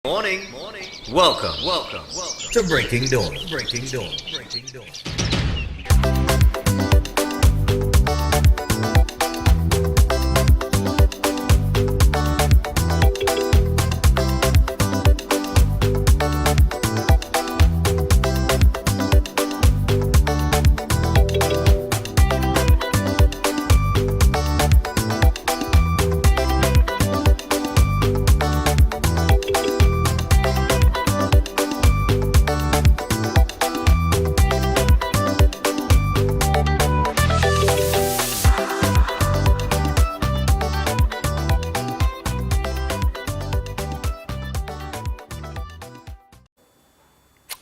Morning. Welcome to Breaking Dawn. Breaking Dawn.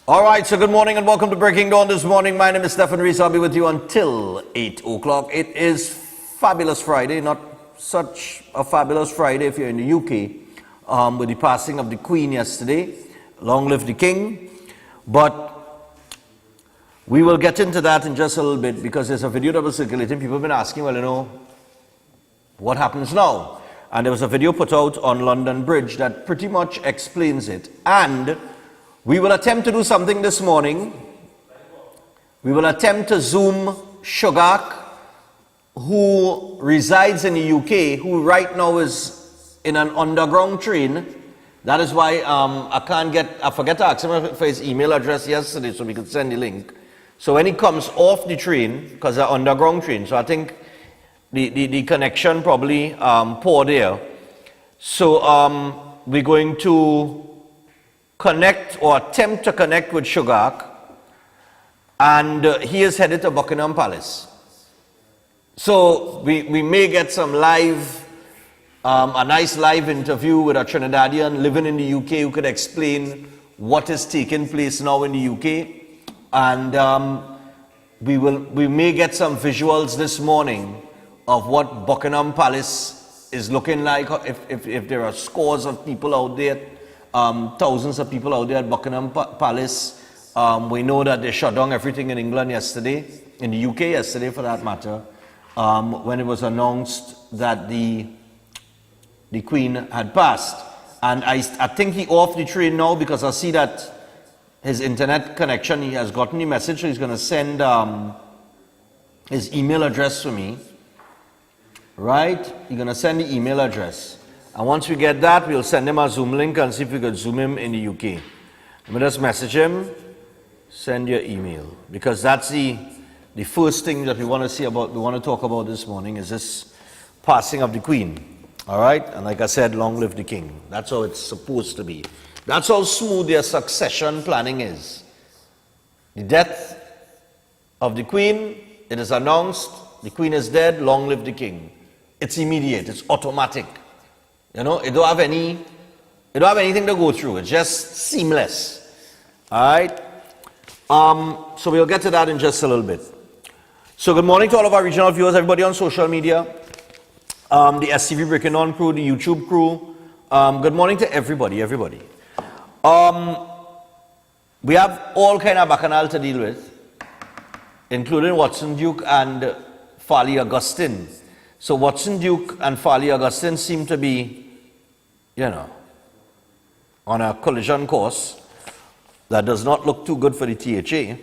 All right, so good morning and welcome to Breaking Dawn this morning. My name is Stephan Reis. I'll be with you until 8 o'clock. It is Fabulous Friday, not such a fabulous Friday if you're in the UK, with the passing of the Queen yesterday. Long live the King. But we will get into that in just a little bit because there's a video that was circulating. People have been asking, well, what happens now? And there was a video put out on London Bridge that pretty much explains it. And we will attempt to do something this morning. We will attempt to Zoom Shogak, who resides in the UK, who right now is in an underground train. That is why I forget to ask him for his email address yesterday so we could send the link. So when he comes off the train, because they're underground train, so I think the connection probably poor there. So we're going to connect or attempt to connect with Shogak, and he is headed to Buckingham Palace. So we may get some live, a nice live interview with a Trinidadian living in the UK who could explain what is taking place now in the UK, and we may get some visuals this morning of what Buckingham Palace is looking like. If there are scores of people out there. Thousands of people out there at Buckingham Palace. We know that they shut down everything in England yesterday, in the UK yesterday for that matter, when it was announced that the Queen had passed. And I think he off the train now because I see that his internet connection, he has gotten the message, so he's going to send his email address to me. Right? He's going to send the email address. And once we get that, we'll send him a Zoom link and see if we could Zoom him in the UK. Let me just message him, send your email. Because that's the first thing that we want to talk about this morning is this passing of the Queen. All right? And like I said, long live the King. That's how it's supposed to be. That's how smooth their succession planning is. The death of the Queen, it is announced, the Queen is dead, long live the King. It's immediate, it's automatic. It don't have anything to go through. It's just seamless. All right. So we'll get to that in just a little bit. So good morning to all of our regional viewers, everybody on social media, the STV Breaking Dawn crew, the YouTube crew. Good morning to everybody. We have all kind of bacchanal to deal with, including Watson Duke and Farley Augustine. So Watson Duke and Farley Augustine seem to be on a collision course that does not look too good for the THA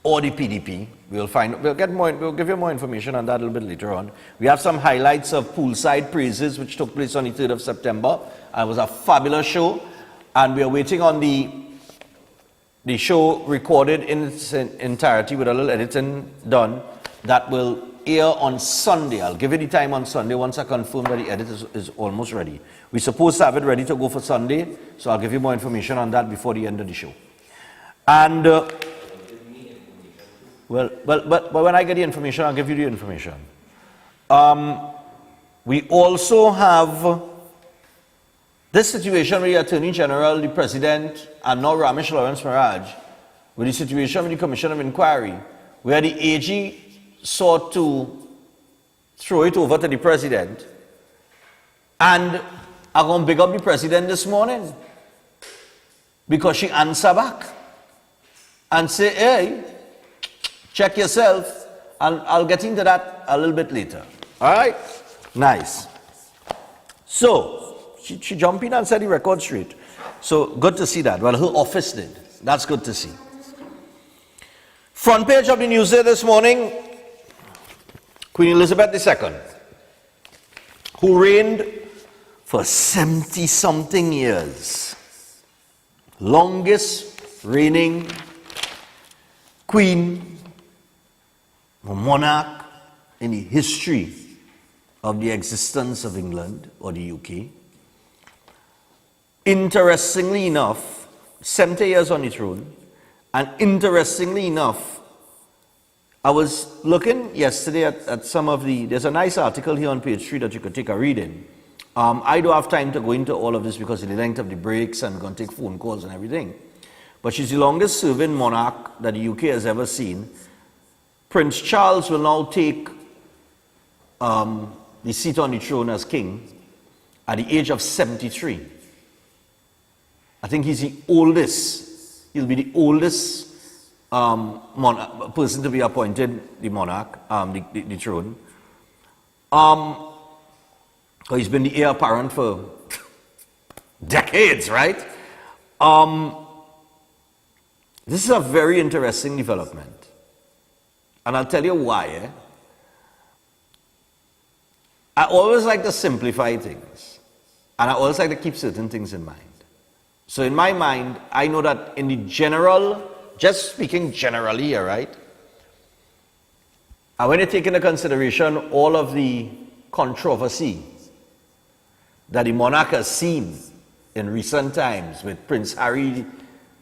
or the PDP. We'll give you more information on that a little bit later on. We have some highlights of Poolside Praises, which took place on the 3rd of September. It was a fabulous show, and we are waiting on the show recorded in its entirety with a little editing done that will air on Sunday. I'll give you the time on Sunday once I confirm that the edit is almost ready. We're supposed to have it ready to go for Sunday, so I'll give you more information on that before the end of the show. And but when I get the information, I'll give you the information. We also have this situation where the Attorney General, the President, and now Ramesh Lawrence Maraj, with the situation with the Commission of Inquiry, where the AG sought to throw it over to the President, and I'm going to big up the President this morning because she answered back and say, hey, check yourself, and I'll get into that a little bit later. All right? Nice. So, she jumped in and set the record straight. So good to see that. Well, her office did. That's good to see. Front page of the Newsday this morning, Queen Elizabeth II, who reigned for 70-something years. Longest reigning queen or monarch in the history of the existence of England or the UK. Interestingly enough, 70 years on the throne, and interestingly enough, I was looking yesterday at some of there's a nice article here on page 3 that you could take a read in. I don't have time to go into all of this because of the length of the breaks and we're going to take phone calls and everything. But she's the longest serving monarch that the UK has ever seen. Prince Charles will now take the seat on the throne as king at the age of 73. I think he's the oldest. He'll be the oldest person to be appointed the monarch, the throne. He's been the heir apparent for decades, right? This is a very interesting development. And I'll tell you why. I always like to simplify things. And I always like to keep certain things in mind. So in my mind, I know that in the general, just speaking generally here, right? And when you take into consideration all of the controversy that the monarch has seen in recent times, with Prince Harry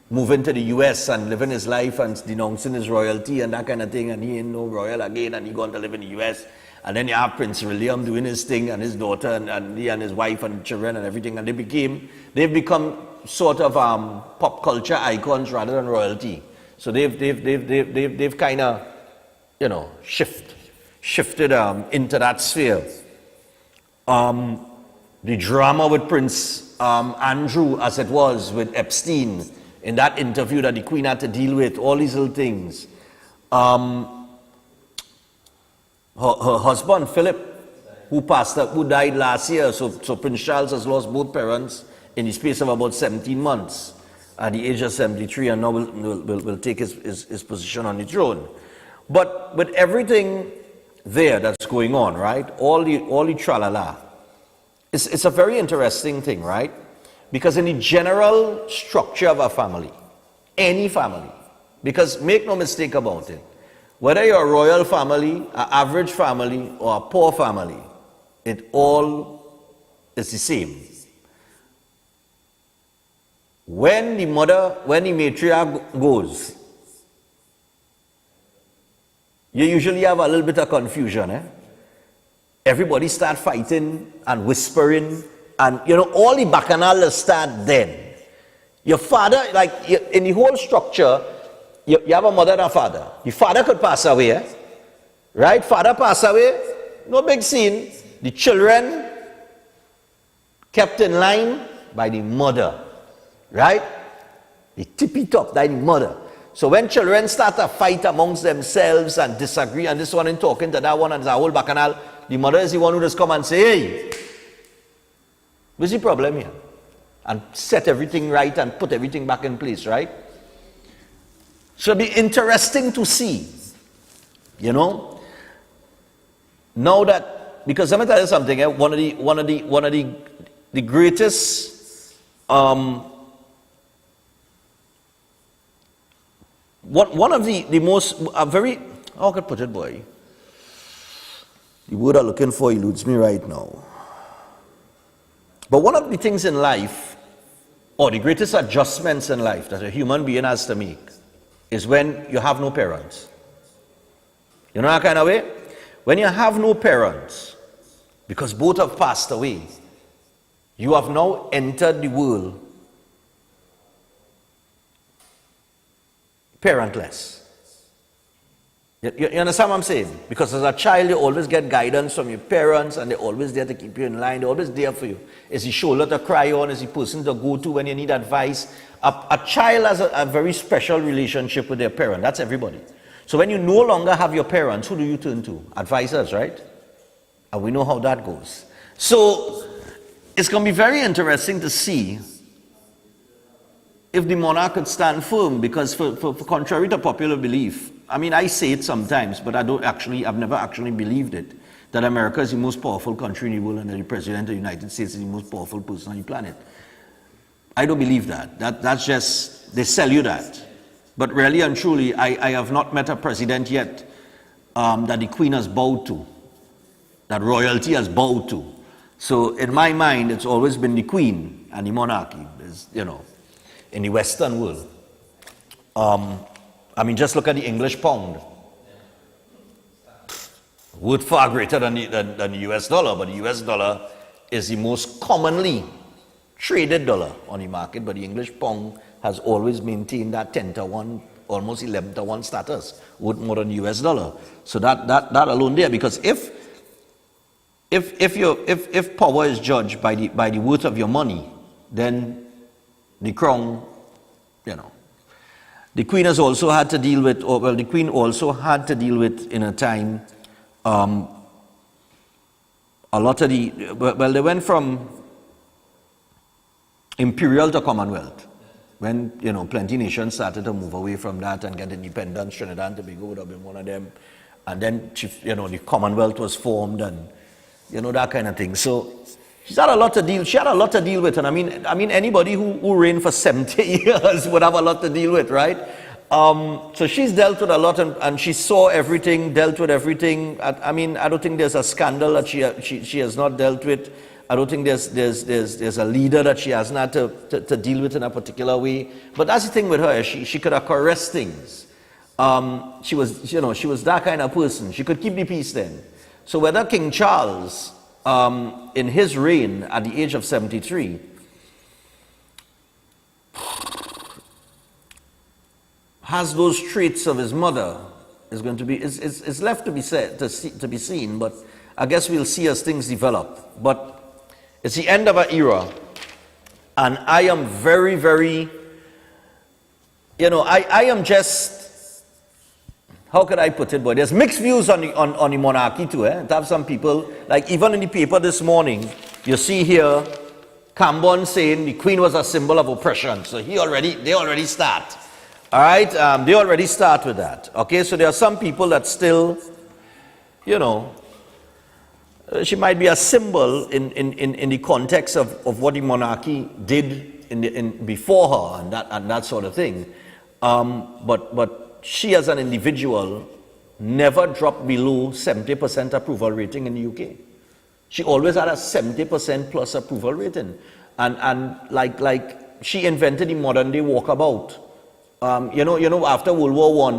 moving to the US and living his life and denouncing his royalty and that kind of thing, and he ain't no royal again, and he going to live in the US. And then you have Prince William doing his thing, and his daughter, and he and his wife and children and everything, and they've become sort of pop culture icons rather than royalty. So they've kind of, shifted into that sphere. The drama with Prince Andrew, as it was with Epstein, in that interview that the Queen had to deal with, all these little things. Her husband, Philip, who died last year, so Prince Charles has lost both parents in the space of about 17 months at the age of 73, and now will take his position on the throne. But with everything there that's going on, right, all the tralala, it's a very interesting thing, right? Because in the general structure of a family, any family, because make no mistake about it, whether you're a royal family, an average family, or a poor family, it all is the same. When the matriarch goes, you usually have a little bit of confusion. Everybody start fighting and whispering, and all the bacchanal start then. Your father, in the whole structure, you have a mother and a father. The father could pass away, right? Father pass away, no big scene. The children kept in line by the mother, right? The tippy top by the mother. So when children start a fight amongst themselves and disagree, and this one in talking to that one and the whole bacchanal, the mother is the one who just come and say, hey, what's the problem here? And set everything right and put everything back in place, right? So it'll be interesting to see, now that, because let me tell you something, one of the greatest, one of the most, very, how can I put it, boy? The word I'm looking for eludes me right now. But one of the things in life, or the greatest adjustments in life that a human being has to make, is when you have no parents. You know that kind of way? When you have no parents, because both have passed away, you have now entered the world parentless. You understand what I'm saying? Because as a child, you always get guidance from your parents, and they're always there to keep you in line. They're always there for you. Is the shoulder to cry on? Is the person to go to when you need advice? A child has a very special relationship with their parent. That's everybody. So when you no longer have your parents, who do you turn to? Advisors, right? And we know how that goes. So it's going to be very interesting to see if the monarch could stand firm, because for contrary to popular belief, I mean, I say it sometimes, but I've never actually believed it, that America is the most powerful country in the world and that the President of the United States is the most powerful person on the planet. I don't believe that. That's just, they sell you that. But really and truly, I have not met a president yet that the Queen has bowed to, that royalty has bowed to. So in my mind, it's always been the Queen and the monarchy, in the Western world. I mean, just look at the English pound. Worth far greater than the US dollar, but the US dollar is the most commonly traded dollar on the market, but the English pound has always maintained that 10-to-1, almost 11-to-1 status, worth more than the US dollar. So that alone there, because if power is judged by the worth of your money, then the crown, the Queen has also had to deal with, the Queen also had to deal with in a time, a lot of they went from imperial to Commonwealth. When, plenty nations started to move away from that and get independence, Trinidad and Tobago would have been one of them. And then, the Commonwealth was formed and, that kind of thing. So she had a lot to deal with. And I mean, anybody who reigned for 70 years would have a lot to deal with, right? So she's dealt with a lot and she saw everything, dealt with everything. I mean, I don't think there's a scandal that she has not dealt with. I don't think there's a leader that she hasn't had to deal with in a particular way. But that's the thing with her, she could caress things. She was that kind of person. She could keep the peace then. So whether King Charles, in his reign at the age of 73, has those traits of his mother, is going to be, it's left to be said, to be seen, but I guess we'll see as things develop. But it's the end of an era, and I am very, very, I am just, how could I put it, boy? There's mixed views on the monarchy too, To have some people, like even in the paper this morning, you see here, Cambon saying the Queen was a symbol of oppression. So they already start. All right, they already start with that. Okay, so there are some people that still, she might be a symbol in the context of what the monarchy did before her and that sort of thing. But she as an individual never dropped below 70% approval rating in the UK. She always had a 70% plus approval rating. And like she invented the modern day walkabout. After World War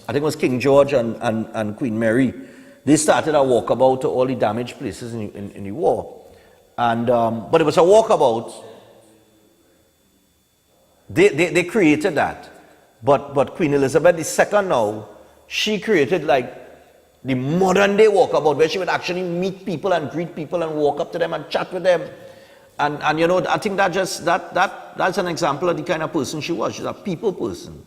I think it was King George and Queen Mary, they started a walkabout to all the damaged places in the war. And but it was a walkabout. They created that. But Queen Elizabeth II now, she created like the modern day walkabout where she would actually meet people and greet people and walk up to them and chat with them. And I think that's an example of the kind of person she was. She's a people person.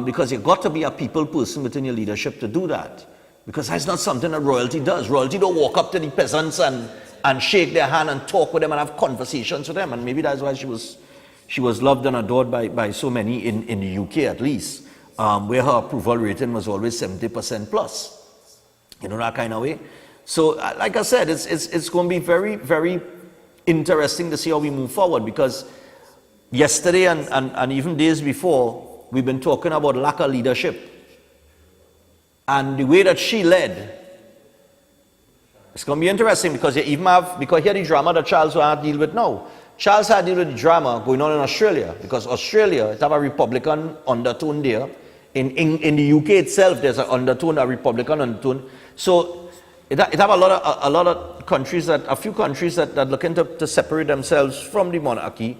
Because you've got to be a people person within your leadership to do that. Because that's not something that royalty does. Royalty don't walk up to the peasants and shake their hand and talk with them and have conversations with them. And maybe that's why she was loved and adored by so many in the UK at least, where her approval rating was always 70% plus. That kind of way. So like I said, it's going to be very, very interesting to see how we move forward, because yesterday and even days before, we've been talking about lack of leadership. And the way that she led, it's going to be interesting, because here the drama that Charles had to deal with now. Charles had to deal with the drama going on in Australia, because Australia, it have a Republican undertone there. In the UK itself, there's an undertone, a Republican undertone. So it have a lot of countries a few countries that are looking to separate themselves from the monarchy.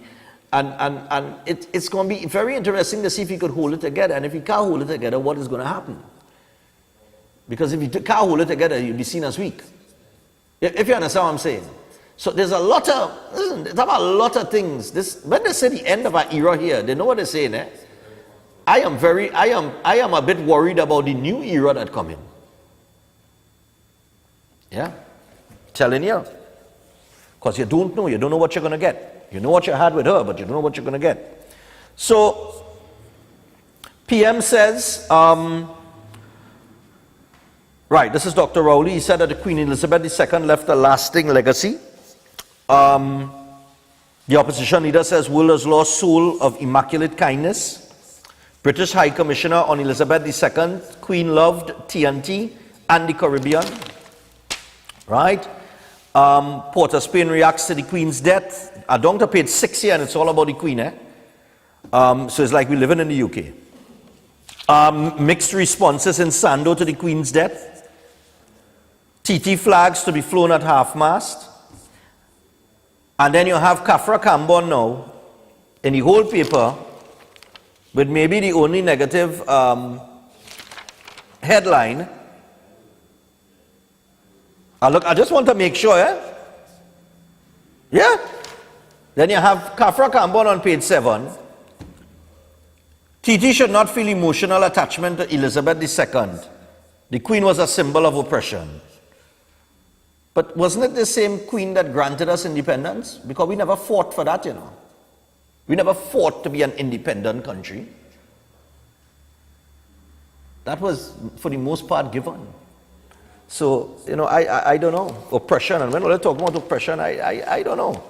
And it's going to be very interesting to see if he could hold it together. And if he can't hold it together, what is going to happen? Because if you can't hold it together, you'll be seen as weak. If you understand what I'm saying. So there's a lot of things. When they say the end of our era here, they know what they're saying, I am a bit worried about the new era that come in. Yeah? Telling you. Because you don't know what you're going to get. You know what you had with her, but you don't know what you're going to get. So, PM says, right, this is Dr. Rowley. He said that the Queen Elizabeth II left a lasting legacy. The opposition leader says, world has lost soul of immaculate kindness. British High Commissioner on Elizabeth II, Queen loved TNT and the Caribbean. Right? Port of Spain reacts to the Queen's death. I don't have page 6 here and it's all about the Queen. So it's like we're living in the UK. Mixed responses in Sando to the Queen's death. TT flags to be flown at half-mast. And then you have Kafra Kambon now in the whole paper with maybe the only negative headline. Look, I just want to make sure, yeah? Then you have Kafra Kambon on page 7. TT should not feel emotional attachment to Elizabeth II. The Queen was a symbol of oppression. But wasn't it the same Queen that granted us independence? Because we never fought for that, you know. We never fought to be an independent country. That was, for the most part, given. So, you know, I don't know. Oppression, and when we're talking about oppression, I don't know.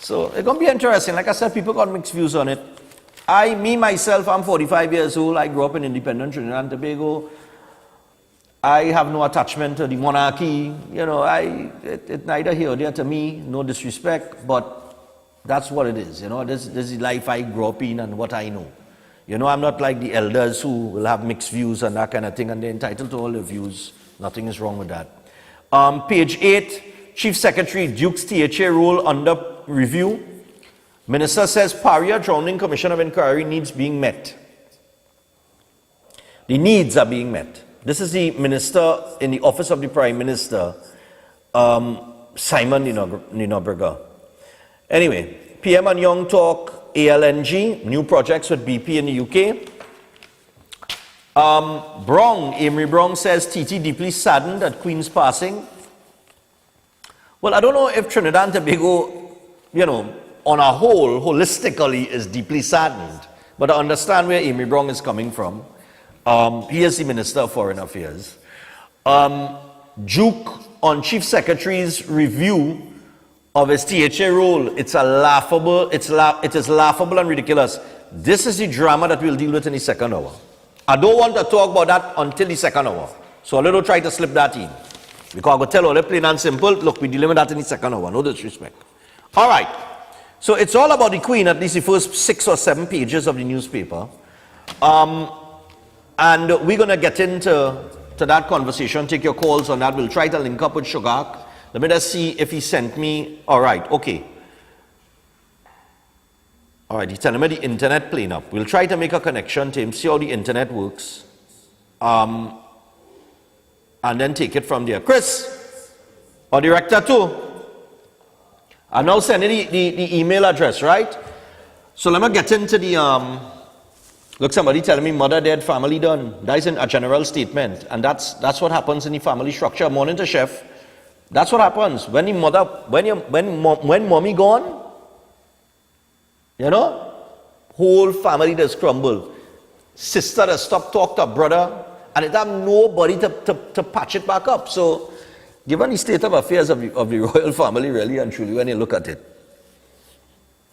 So, it's going to be interesting. Like I said, people got mixed views on it. Myself, I'm 45 years old. I grew up in independent Trinidad and Tobago. I have no attachment to the monarchy. You know, it's neither here or there to me. No disrespect, but that's what it is. You know, this is the life I grew up in and what I know. You know, I'm not like the elders who will have mixed views and that kind of thing, and they're entitled to all their views. Nothing is wrong with that. Page 8, Chief Secretary Duke's THA role under review. Minister says Paria drowning commission of inquiry needs being met. The needs are being met. This is the minister in the office of the Prime Minister, Simon Ninoberger. Anyway, PM and Young talk ALNG, new projects with BP in the UK. Amory Brong says TT deeply saddened at Queen's passing. Well, I don't know if Trinidad and Tobago, you know, on a whole, holistically is deeply saddened. But I understand where Amory Brong is coming from. He is the Minister of Foreign Affairs. Duke on Chief Secretary's review of his THA role. It is laughable and ridiculous. This is the drama that we'll deal with in the second hour. I don't want to talk about that until the second hour. So I'll little try to slip that in. Because I'm going to tell all the plain and simple, look, we're dealing with that in the second hour. No disrespect. All right. So it's all about the Queen, at least the first 6 or 7 pages of the newspaper. And we're going to get into that conversation, take your calls on that. We'll try to link up with Shogak. Let me just see if he sent me. All right, okay. All right, he's telling me the internet playing up. We'll try to make a connection to him, see how the internet works. And then take it from there. Chris, our director too. I'm now sending the email address, right? So let me get into the... Look, somebody telling me mother dead, family done. That is a general statement. And that's what happens in the family structure. Morning to chef. That's what happens. When the mother, when mommy gone, you know, whole family does crumble. Sister does stop talk to brother, and it have nobody to patch it back up. So, given the state of affairs of the royal family, really and truly, when you look at it.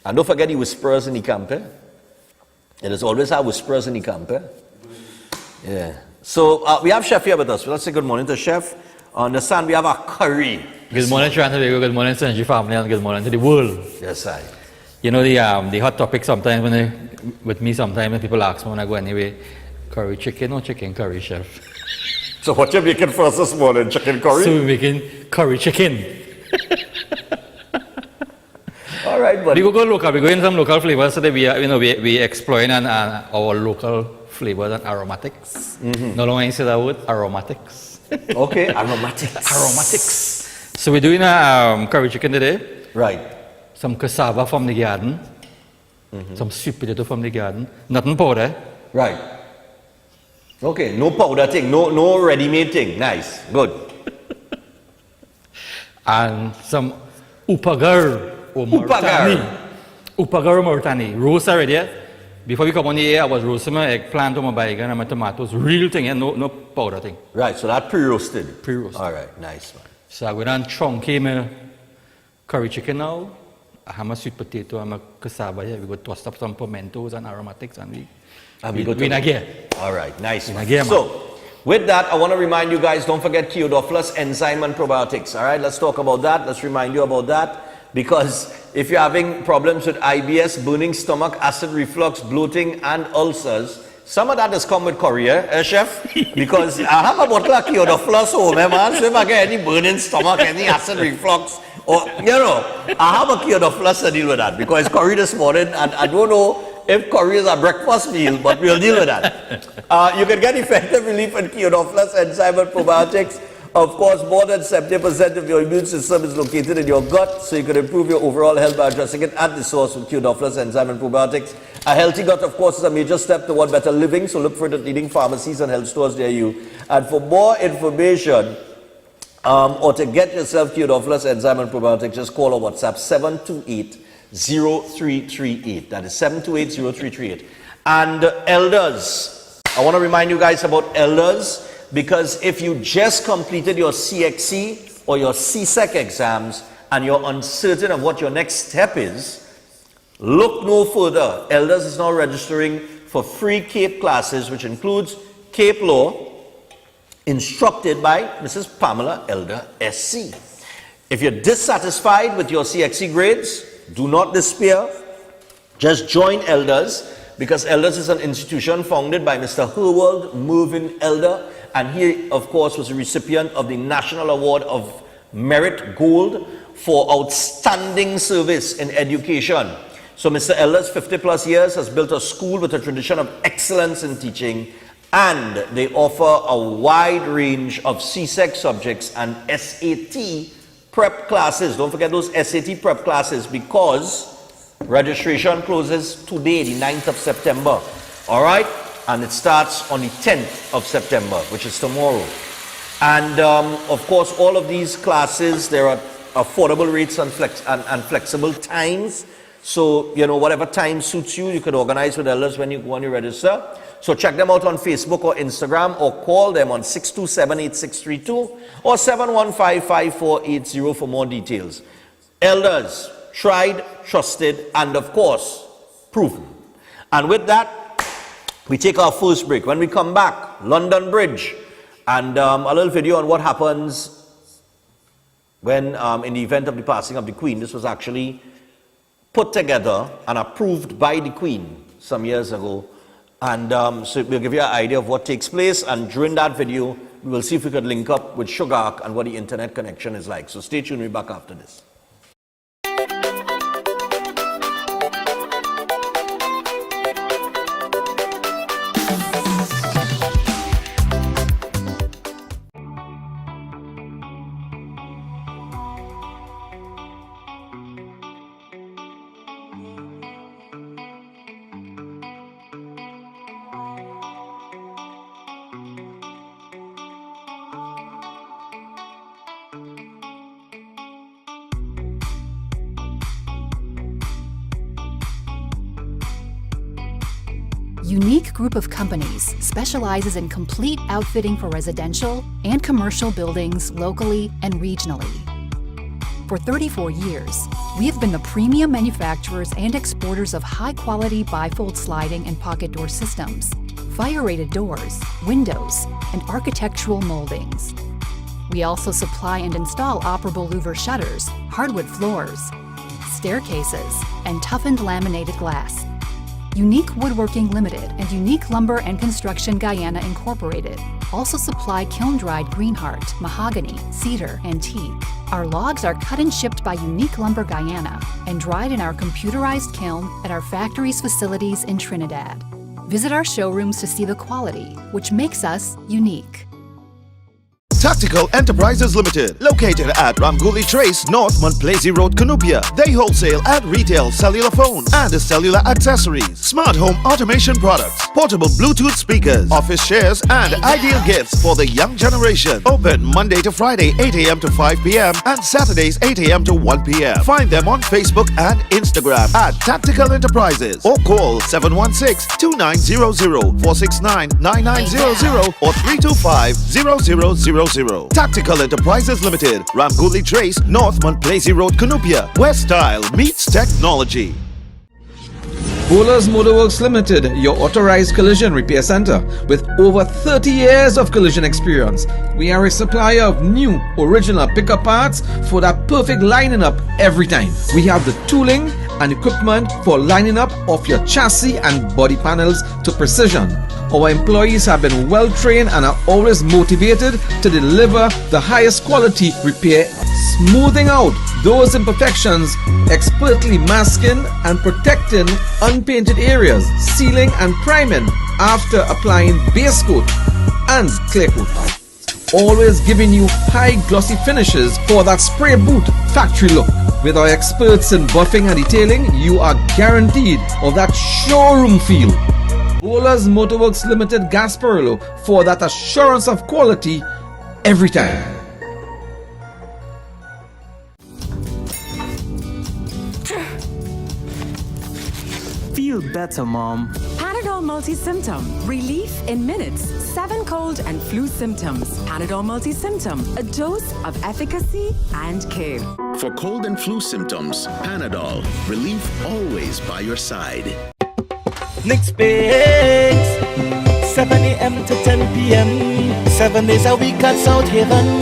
And don't forget the whisperers in the camp, eh? It is always our whisperers in the camp, eh? Yeah. So, we have Chef here with us. Let's say good morning to Chef. Understand we have a curry. Good morning, Trinidad and Tobago. Good morning, Synergy family, and good morning to the world. Yes, I. You know the hot topic sometimes when people ask me when I go anyway, curry chicken or chicken curry, Chef? So what you making for us this morning? Chicken curry? So we're making curry chicken. All right, buddy. We go local. We go in some local flavors so that we exploring our local flavors and aromatics. Mm-hmm. No longer say that word, aromatics. Okay, aromatics. Aromatics. So we're doing a curry chicken today. Right. Some cassava from the garden. Mm-hmm. Some sweet potato from the garden. Nothing powder. Right. Okay, no powder thing, no ready-made thing. Nice, good. And some upagar or Mauritani. Upagar or Mauritani. Roast already. Before we come on the air, I was roasting my eggplant on my bacon and my tomatoes, real thing, and no powder thing. Right, so that pre-roasted. Pre-roasted. All right, nice one. So I go down chunky my curry chicken now. I have my sweet potato and my cassava here. We go toast up some pimentos and aromatics and we go to gear. All right, nice one. Gear, so, with that, I want to remind you guys, don't forget Theodophilus enzyme and probiotics. All right, let's talk about that. Let's remind you about that. Because if you're having problems with IBS, burning stomach, acid reflux, bloating, and ulcers, some of that has come with Korea, chef? Because I have a bottle of Theodophilus home, man. So if I get any burning stomach, any acid reflux, or, you know, I have a Theodophilus to deal with that. Because curry this morning, and I don't know if curry is a breakfast meal, but we'll deal with that. You can get effective relief with Theodophilus enzyme and probiotics. Of course, more than 70% of your immune system is located in your gut, so you can improve your overall health by addressing it at the source with Theodophilus enzyme and probiotics. A healthy gut, of course, is a major step toward better living, so look for it at leading pharmacies and health stores near you. And for more information, or to get yourself Theodophilus enzyme and probiotics, just call or WhatsApp 728-0338. That is 728-0338. And elders, I want to remind you guys about elders, because if you just completed your CXC or your CSEC exams and you're uncertain of what your next step is, look no further. Elders is now registering for free CAPE classes, which includes CAPE Law, instructed by Mrs. Pamela Elder, SC. If you're dissatisfied with your CXC grades, do not despair. Just join Elders, because Elders is an institution founded by Mr. Herwold Mervyn Elder, and he, of course, was a recipient of the National Award of Merit Gold for outstanding service in education. So Mr. Elder's 50 plus years has built a school with a tradition of excellence in teaching, and they offer a wide range of CSEC subjects and SAT prep classes. Don't forget those SAT prep classes, because registration closes today, the 9th of September. All right? And it starts on the 10th of September, which is tomorrow. And of course, all of these classes, there are affordable rates and flexible times. So, you know, whatever time suits you, you could organize with Elders when you register. So check them out on Facebook or Instagram, or call them on 627-8632 or 715-5480 for more details. Elders, tried, trusted, and of course, proven. And with that, we take our first break. When we come back, London Bridge, and a little video on what happens when, in the event of the passing of the Queen. This was actually put together and approved by the Queen some years ago. And so we'll give you an idea of what takes place. And during that video, we will see if we could link up with Sugar and what the internet connection is like. So stay tuned, we'll be back after this. Unique Group of Companies specializes in complete outfitting for residential and commercial buildings locally and regionally. For 34 years, we have been the premium manufacturers and exporters of high-quality bifold sliding and pocket door systems, fire-rated doors, windows, and architectural moldings. We also supply and install operable louver shutters, hardwood floors, staircases, and toughened laminated glass. Unique Woodworking Limited and Unique Lumber and Construction Guyana Incorporated also supply kiln-dried greenheart, mahogany, cedar, and teak. Our logs are cut and shipped by Unique Lumber Guyana and dried in our computerized kiln at our factory's facilities in Trinidad. Visit our showrooms to see the quality, which makes us unique. Tactical Enterprises Limited, located at Ramguli Trace, North Montplaisir Road, Cunupia. They wholesale and retail cellular phones and cellular accessories, smart home automation products, portable Bluetooth speakers, office chairs, and ideal gifts for the young generation. Open Monday to Friday, 8 a.m. to 5 p.m. and Saturdays, 8 a.m. to 1 p.m. Find them on Facebook and Instagram at Tactical Enterprises or call 716-2900, 469-9900 or 325-0000. Tactical Enterprises Limited, Ramguli Trace, North Montplaisir Road, Cunupia, where style meets technology. Bowlers Motorworks Limited, your authorized collision repair center with over 30 years of collision experience. We are a supplier of new, original pickup parts for that perfect lining up every time. We have the tooling and equipment for lining up of your chassis and body panels to precision. Our employees have been well trained and are always motivated to deliver the highest quality repair, smoothing out those imperfections, expertly masking and protecting unpainted areas, sealing and priming after applying base coat and clear coat. Always giving you high glossy finishes for that spray boot factory look. With our experts in buffing and detailing, you are guaranteed of that showroom feel. Bowlers Motorworks Limited Gasparillo for that assurance of quality every time. Feel better, Mom. Panadol Multi-Symptom. Relief in minutes. 7 cold and flu symptoms. Panadol Multi-Symptom. A dose of efficacy and care. For cold and flu symptoms, Panadol. Relief always by your side. Next Bakes, 7 a.m. to 10 p.m. 7 days a week at South Haven,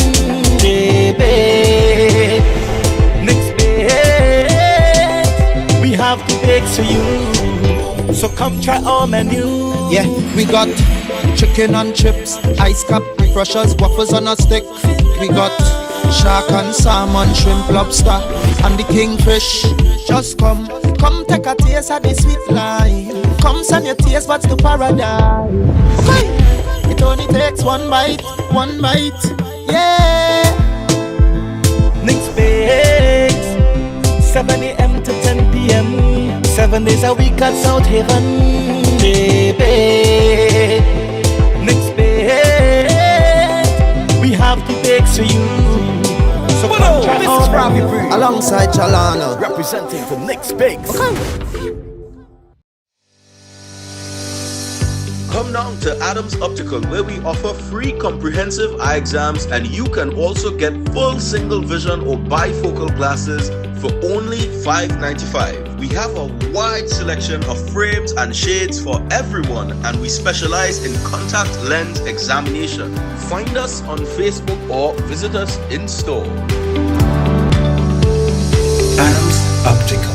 baby. Next Bakes, we have the bakes for you. So come try our menu. Yeah, we got chicken and chips, ice cap, brushes, waffles on a stick. We got shark and salmon, shrimp, lobster, and the kingfish. Just come take a taste of the sweet life. Come send your taste buds to paradise. Hey, it only takes one bite, yeah. Next Bakes, 7 a.m. to 10 p.m. 7 days a week at South Haven, baby. Next Bakes, we have the bakes for you. So come try This is Robbie B alongside Chalana, representing for Next Bakes. Come down to Adams Optical, where we offer free comprehensive eye exams, and you can also get full single vision or bifocal glasses for only $5.95. We have a wide selection of frames and shades for everyone, and we specialize in contact lens examination. Find us on Facebook or visit us in store. Adams Optical.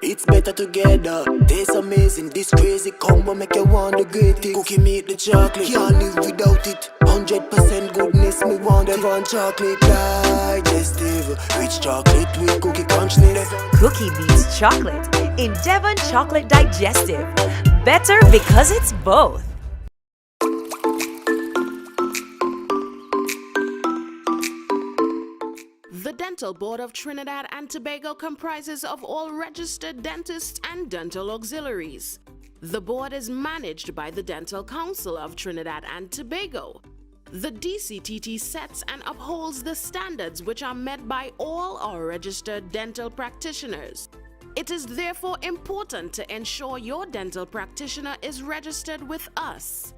It's better together, tastes amazing. This crazy combo make you want the greatest. Cookie meet the chocolate, can't live without it. 100% goodness, me want Devon chocolate digestive. Rich chocolate with cookie crunchness. Cookie beats chocolate in Devon Chocolate Digestive. Better because it's both. The Dental Board of Trinidad and Tobago comprises of all registered dentists and dental auxiliaries. The board is managed by the Dental Council of Trinidad and Tobago. The DCTT sets and upholds the standards which are met by all our registered dental practitioners. It is therefore important to ensure your dental practitioner is registered with us.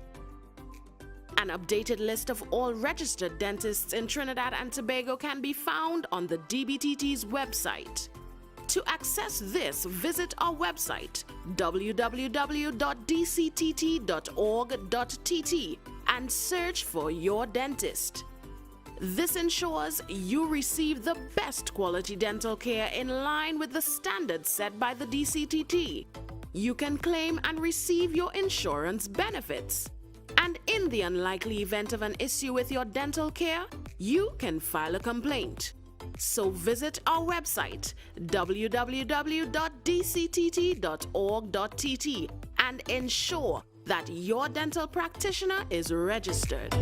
An updated list of all registered dentists in Trinidad and Tobago can be found on the DBTT's website. To access this, visit our website www.dctt.org.tt and search for your dentist. This ensures you receive the best quality dental care in line with the standards set by the DCTT. You can claim and receive your insurance benefits. And in the unlikely event of an issue with your dental care, you can file a complaint. So visit our website www.dctt.org.tt and ensure that your dental practitioner is registered.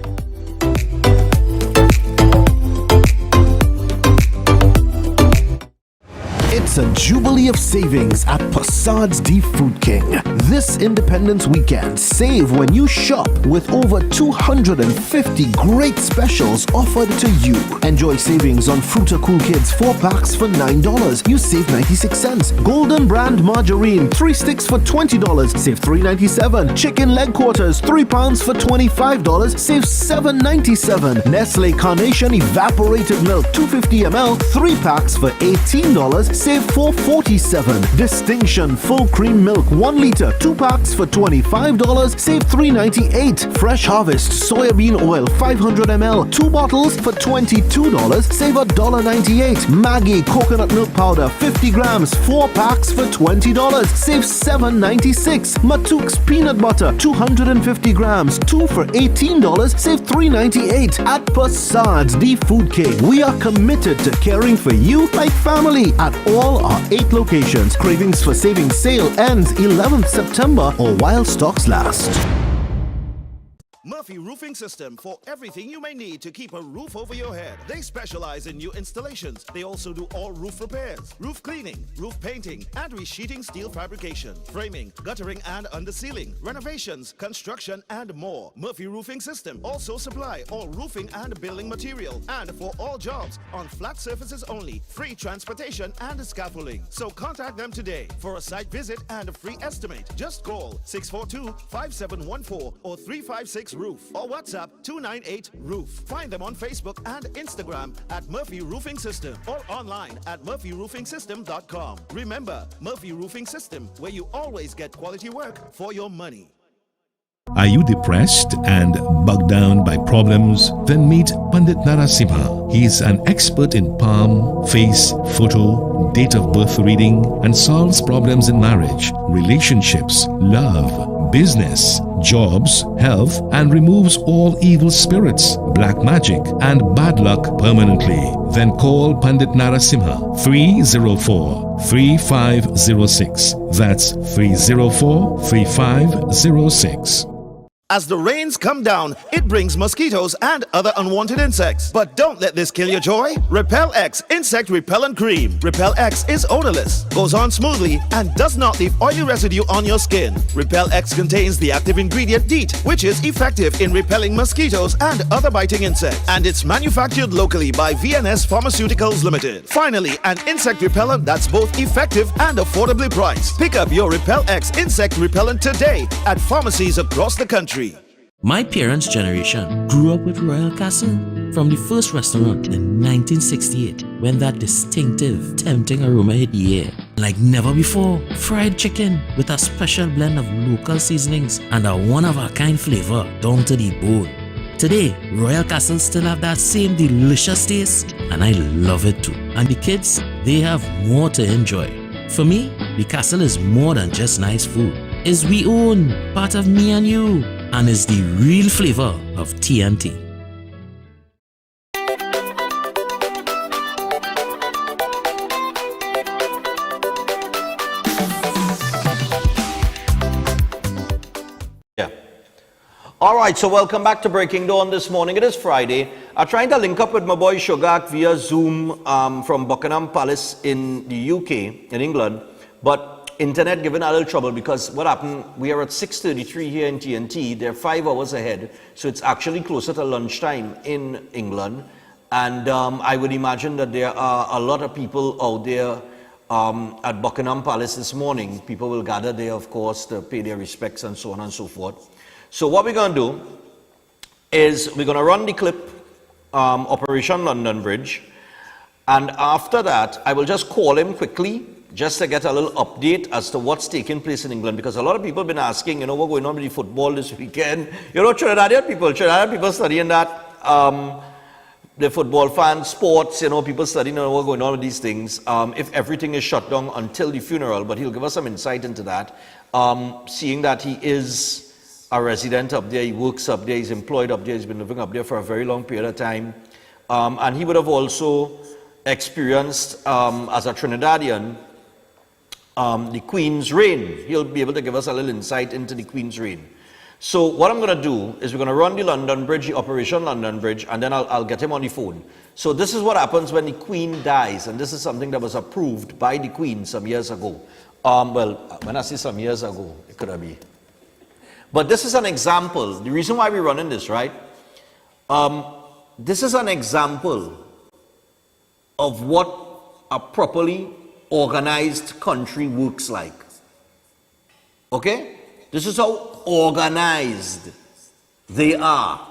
It's a jubilee of savings at Passad's The Food King. This Independence weekend, save when you shop with over 250 great specials offered to you. Enjoy savings on Fruta Cool Kids 4 packs for $9. You save 96 cents. Golden Brand margarine 3 sticks for $20. Save $3.97. Chicken leg quarters 3 pounds for $25. Save $7.97. Nestle Carnation evaporated milk 250 ml 3 packs for $18. Save $4.47. Distinction full cream milk 1 liter 2 packs for $25. Save $3.98. Fresh Harvest soybean oil 500 ml 2 bottles for $22. Save $1.98. Maggi coconut milk powder 50 grams 4 packs for $20. Save $7.96. Matuks peanut butter 250 grams 2 for $18. Save $3.98. At Passad's The Food King, we are committed to caring for you like family at all our 8 locations. Cravings for Savings sale ends 11th September or while stocks last. Murphy Roofing System for everything you may need to keep a roof over your head. They specialize in new installations. They also do all roof repairs, roof cleaning, roof painting, and resheeting steel fabrication, framing, guttering and undersealing, renovations, construction, and more. Murphy Roofing System also supply all roofing and building material, and for all jobs on flat surfaces only, free transportation and scaffolding. So contact them today for a site visit and a free estimate. Just call 642-5714 or 356 Roof or WhatsApp 298-ROOF. Find them on Facebook and Instagram at Murphy Roofing System or online at murphyroofingsystem.com. Remember, Murphy Roofing System, where you always get quality work for your money. Are you depressed and bogged down by problems? Then meet Pandit Narasimha. He is an expert in palm, face, photo, date of birth reading, and solves problems in marriage, relationships, love, business, jobs, health, and removes all evil spirits, black magic, and bad luck permanently. Then call Pandit Narasimha 304-3506. That's 304-3506. As the rains come down, it brings mosquitoes and other unwanted insects. But don't let this kill your joy. Repel X Insect Repellent Cream. Repel X is odorless, goes on smoothly, and does not leave oily residue on your skin. Repel X contains the active ingredient DEET, which is effective in repelling mosquitoes and other biting insects. And it's manufactured locally by VNS Pharmaceuticals Limited. Finally, an insect repellent that's both effective and affordably priced. Pick up your Repel X Insect Repellent today at pharmacies across the country. My parents' generation grew up with Royal Castle. From the first restaurant in 1968, when that distinctive, tempting aroma hit the air. Like never before, fried chicken with a special blend of local seasonings and a one-of-a-kind flavor down to the bone. Today, Royal Castle still have that same delicious taste, and I love it too. And the kids, they have more to enjoy. For me, the Castle is more than just nice food. It's we own, part of me and you, and is the real flavor of TNT. Yeah. All right, so welcome back to Breaking Dawn this morning. It is Friday. I'm trying to link up with my boy Shogak via Zoom from Buckingham Palace in the UK, in England, but internet giving a little trouble because what happened, we are at 6:33 here in TNT, they're 5 hours ahead, so it's actually closer to lunchtime in England, and I would imagine that there are a lot of people out there at Buckingham Palace this morning. People will gather there, of course, to pay their respects and so on and so forth. So what we're going to do is we're going to run the clip, Operation London Bridge, and after that, I will just call him quickly, just to get a little update as to what's taking place in England, because a lot of people have been asking, what's going on with the football this weekend. Trinidadian people studying that, the football fans, sports, people studying what's going on with these things, if everything is shut down until the funeral, but he'll give us some insight into that, seeing that he is a resident up there, he works up there, he's employed up there, he's been living up there for a very long period of time, and he would have also experienced, as a Trinidadian, the Queen's reign. He'll be able to give us a little insight into the Queen's reign. So what I'm going to do is we're going to run the London Bridge, the Operation London Bridge, and then I'll get him on the phone. So this is what happens when the Queen dies, and this is something that was approved by the Queen some years ago. Well, when I say some years ago, it could have been. But this is an example. The reason why we're running this, right? This is an example of what a properly organized country works like. Okay? This is how organized they are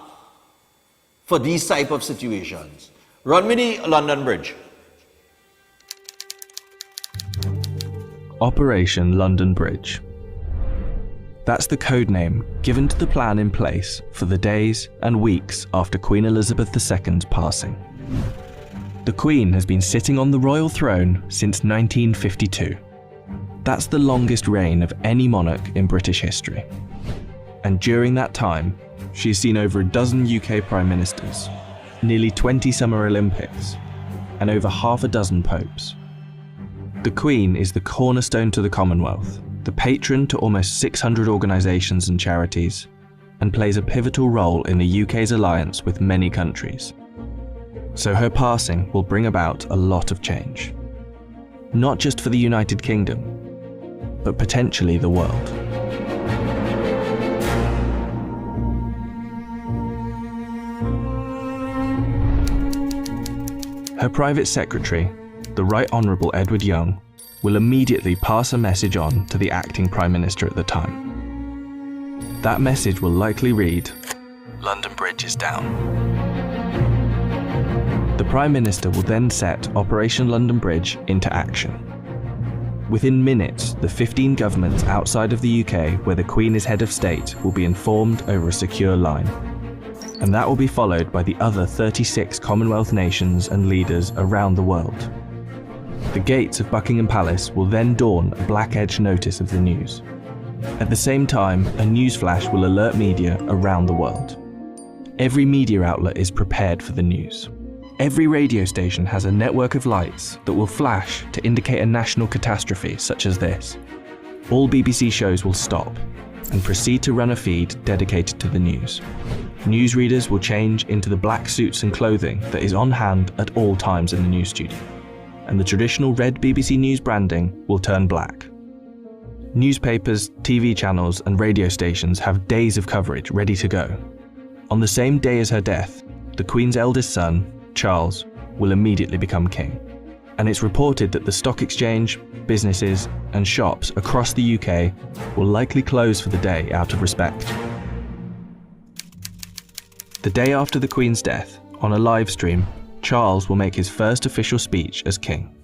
for these type of situations. Run me the London Bridge. Operation London Bridge. That's the code name given to the plan in place for the days and weeks after Queen Elizabeth II's passing. The Queen has been sitting on the royal throne since 1952. That's the longest reign of any monarch in British history. And during that time, she's seen over a dozen UK Prime Ministers, nearly 20 Summer Olympics, and over half a dozen popes. The Queen is the cornerstone to the Commonwealth, the patron to almost 600 organisations and charities, and plays a pivotal role in the UK's alliance with many countries. So her passing will bring about a lot of change. Not just for the United Kingdom, but potentially the world. Her private secretary, the Right Honourable Edward Young, will immediately pass a message on to the acting Prime Minister at the time. That message will likely read, "London Bridge is down." The Prime Minister will then set Operation London Bridge into action. Within minutes, the 15 governments outside of the UK where the Queen is head of state will be informed over a secure line. And that will be followed by the other 36 Commonwealth nations and leaders around the world. The gates of Buckingham Palace will then dawn a black-edge notice of the news. At the same time, a newsflash will alert media around the world. Every media outlet is prepared for the news. Every radio station has a network of lights that will flash to indicate a national catastrophe such as this. All BBC shows will stop and proceed to run a feed dedicated to the news. Newsreaders will change into the black suits and clothing that is on hand at all times in the news studio, and the traditional red BBC News branding will turn black. Newspapers, TV channels and radio stations have days of coverage ready to go. On the same day as her death, the Queen's eldest son, Charles, will immediately become king. And it's reported that the stock exchange, businesses and shops across the UK will likely close for the day out of respect. The day after the Queen's death, on a live stream, Charles will make his first official speech as king.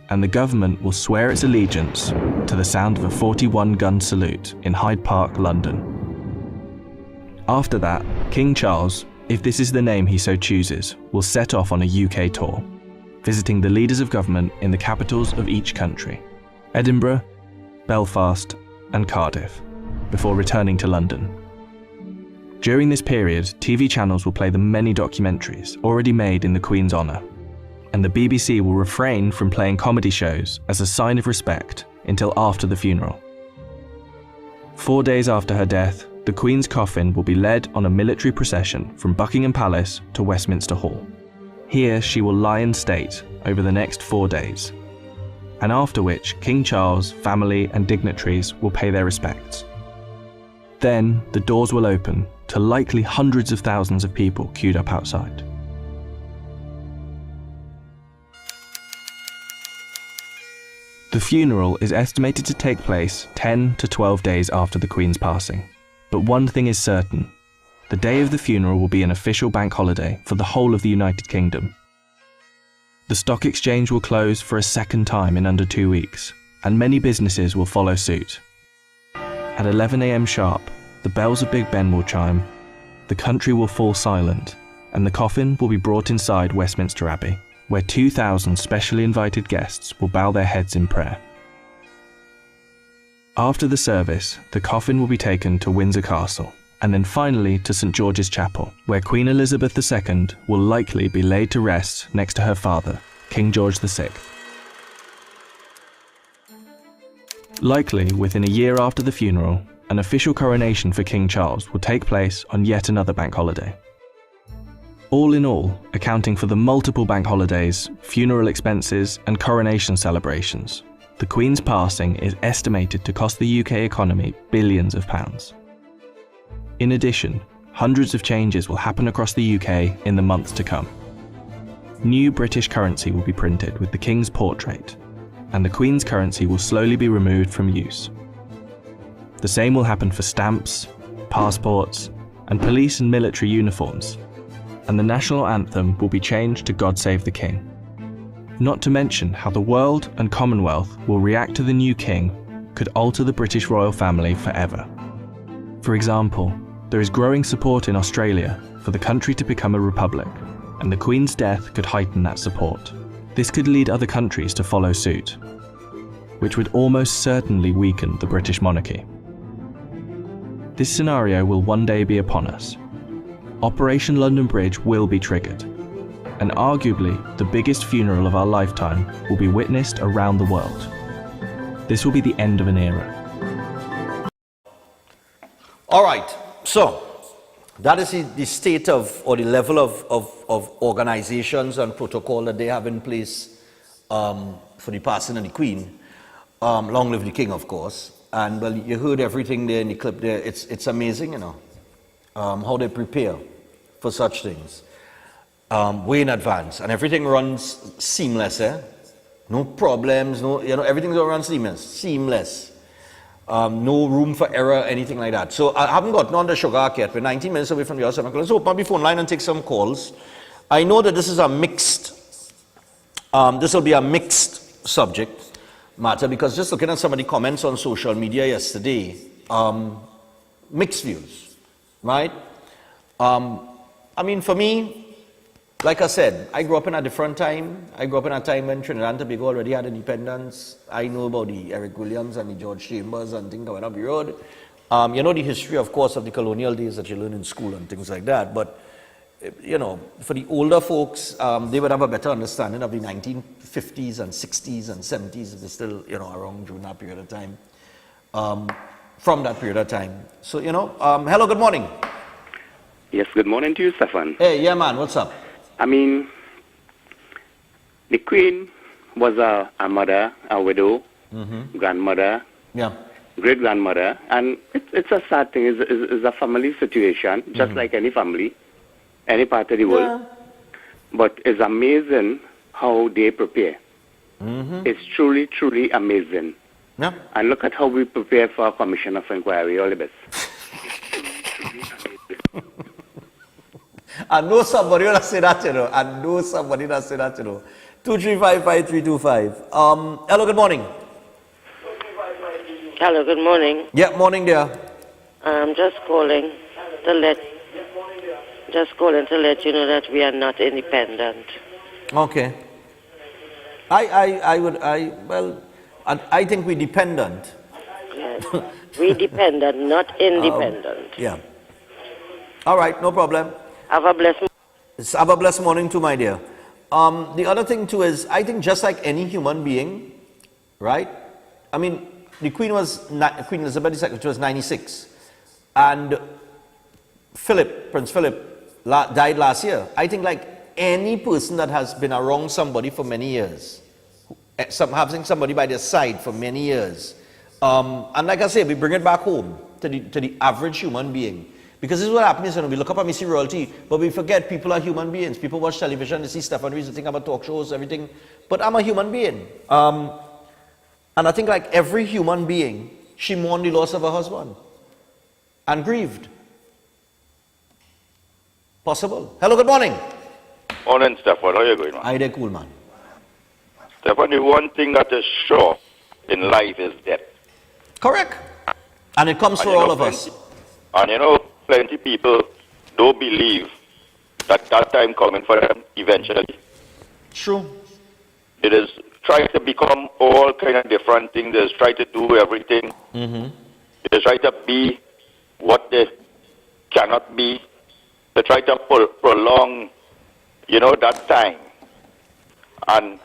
And the government will swear its allegiance to the sound of a 41-gun salute in Hyde Park, London. After that, King Charles, if this is the name he so chooses, will set off on a UK tour, visiting the leaders of government in the capitals of each country, Edinburgh, Belfast and Cardiff, before returning to London. During this period, TV channels will play the many documentaries already made in the Queen's honour, and the BBC will refrain from playing comedy shows as a sign of respect until after the funeral. 4 days after her death, the Queen's coffin will be led on a military procession from Buckingham Palace to Westminster Hall. Here she will lie in state over the next 4 days, and after which King Charles, family and dignitaries will pay their respects. Then the doors will open to likely hundreds of thousands of people queued up outside. The funeral is estimated to take place 10 to 12 days after the Queen's passing. But one thing is certain, the day of the funeral will be an official bank holiday for the whole of the United Kingdom. The stock exchange will close for a second time in under 2 weeks, and many businesses will follow suit. At 11 AM sharp, the bells of Big Ben will chime, the country will fall silent, and the coffin will be brought inside Westminster Abbey, where 2,000 specially invited guests will bow their heads in prayer. After the service, the coffin will be taken to Windsor Castle, and then finally to St George's Chapel, where Queen Elizabeth II will likely be laid to rest next to her father, King George VI. Likely within a year after the funeral, an official coronation for King Charles will take place on yet another bank holiday. All in all, accounting for the multiple bank holidays, funeral expenses, and coronation celebrations, the Queen's passing is estimated to cost the UK economy billions of pounds. In addition, hundreds of changes will happen across the UK in the months to come. New British currency will be printed with the King's portrait, and the Queen's currency will slowly be removed from use. The same will happen for stamps, passports, and police and military uniforms, and the national anthem will be changed to God Save the King. Not to mention how the world and Commonwealth will react to the new king could alter the British royal family forever. For example, there is growing support in Australia for the country to become a republic, and the Queen's death could heighten that support. This could lead other countries to follow suit, which would almost certainly weaken the British monarchy. This scenario will one day be upon us. Operation London Bridge will be triggered, and arguably the biggest funeral of our lifetime will be witnessed around the world. This will be the end of an era. All right, so that is the state of, or the level of organizations and protocol that they have in place for the passing of the Queen. Long live the King, of course. And well, you heard everything there in the clip there. It's amazing, you know, how they prepare for such things way in advance, and everything runs seamless. No problems, no, you know, everything's going to run seamless. No room for error, anything like that. So I haven't gotten on the sugar yet. We're 19 minutes away from the hour. Let's open up the phone line and take some calls. I know that this is a mixed, this will be a mixed subject matter, because just looking at some of the comments on social media yesterday, mixed views, right? I mean, for me, like I said, I grew up in a different time. I grew up in a time when Trinidad and Tobago already had independence. I know about the Eric Williams and the George Chambers and things going up the road. You know the history, of course, of the colonial days that you learn in school and things like that. But, you know, for the older folks, they would have a better understanding of the 1950s and 60s and 70s if they're still, you know, around during that period of time. From that period of time. So, you know, hello, good morning. Yes, good morning to you, Stephan. Hey, yeah, man, what's up? I mean, the Queen was a mother, a widow, grandmother, great-grandmother, and it's a sad thing. It's a family situation, just like any family, any part of the world. But it's amazing how they prepare. It's truly, truly amazing. Yeah. And look at how we prepare for a commission of inquiry, all the best. I know somebody will say that, you know. I know somebody will say that, you know. 2355325. Hello, good morning. Hello, good morning. Yeah, morning there. I'm just calling to let you know that we are not independent. Okay. I think we're dependent. Yes. We dependent, not independent. Yeah. All right, no problem. Have a blessed morning. Have a blessed morning too, my dear. The other thing too is, I think just like any human being, right? I mean, the Queen Queen Elizabeth II, which was 96, and Prince Philip died last year. I think like any person that has been around somebody for many years, having somebody by their side for many years, and like I say, we bring it back home to the average human being. Because this is what happens, you know, we look up and we see royalty, but we forget people are human beings. People watch television, they see Stephan Reis, they think about talk shows, everything. But I'm a human being. And I think like every human being, she mourned the loss of her husband. And grieved. Possible. Hello, good morning. Morning, Stephan. How are you going, man? Hi there, cool, man. Stephan, the one thing that is sure in life is death. Correct. And it comes for all of us. And you know, plenty people don't believe that time coming for them eventually. True. It is trying to become all kind of different things. They try to do everything. They try to be what they cannot be. They try to prolong, you know, that time. And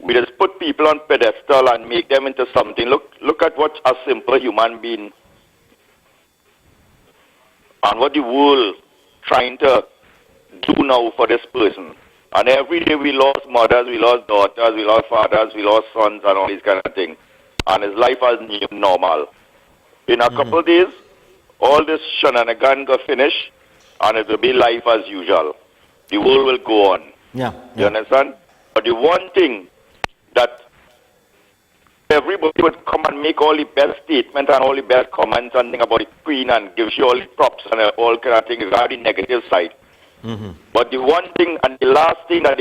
we just put people on pedestal and make them into something. Look at what a simple human being and what the world trying to do now for this person. And every day we lost mothers, we lost daughters, we lost fathers, we lost sons and all these kind of things. And his life as new normal. In a couple of days, all this shenanigan will finish and it will be life as usual. The world will go on. Yeah. You understand? But the one thing that everybody would come and make all the best statements and all the best comments and think about the Queen and gives you all the props and all kind of things are the negative side. But the one thing and the last thing that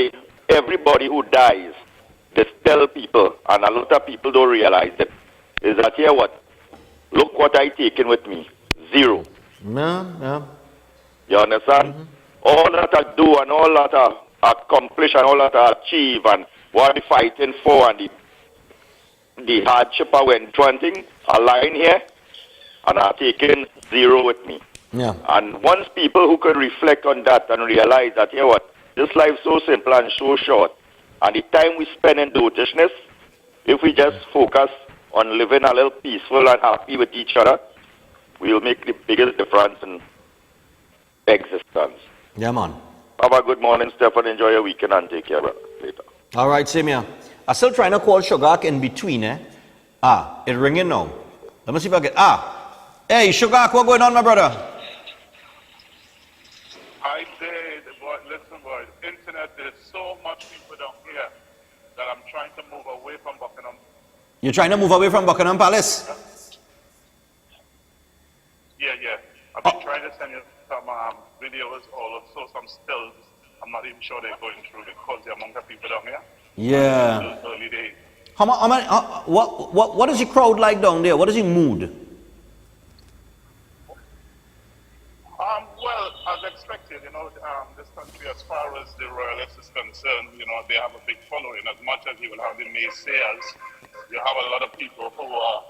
everybody who dies, they tell people, and a lot of people don't realize it, is that here what? Look what I taken with me. 0. Yeah. You understand? All that I do and all that I accomplish and all that I achieve and what I'm fighting for and the hardship I went through and things, I lying here and I've taken 0 with me. Yeah. And once people who could reflect on that and realize that, you know what, this life is so simple and so short, and the time we spend in dotishness, if we just focus on living a little peaceful and happy with each other, we'll make the biggest difference in existence. Yeah, man. Have a good morning, Stephan. Enjoy your weekend and take care later. All right, same here. I'm still trying to call Shogak in between, eh? It's ringing now. Let me see if I get... Hey, Shogak, what's going on, my brother? I did, but listen, boy, internet, there's so much people down here that I'm trying to move away from Buckingham. You're trying to move away from Buckingham Palace? Yeah. I've been trying to send you some videos, also some stills. I'm not even sure they're going through because the amount of people down here. Yeah. Early days. What is the crowd like down there? What is the mood? Well, as expected, this country, as far as the royalists is concerned, they have a big following. As much as you will have the naysayers, you have a lot of people who are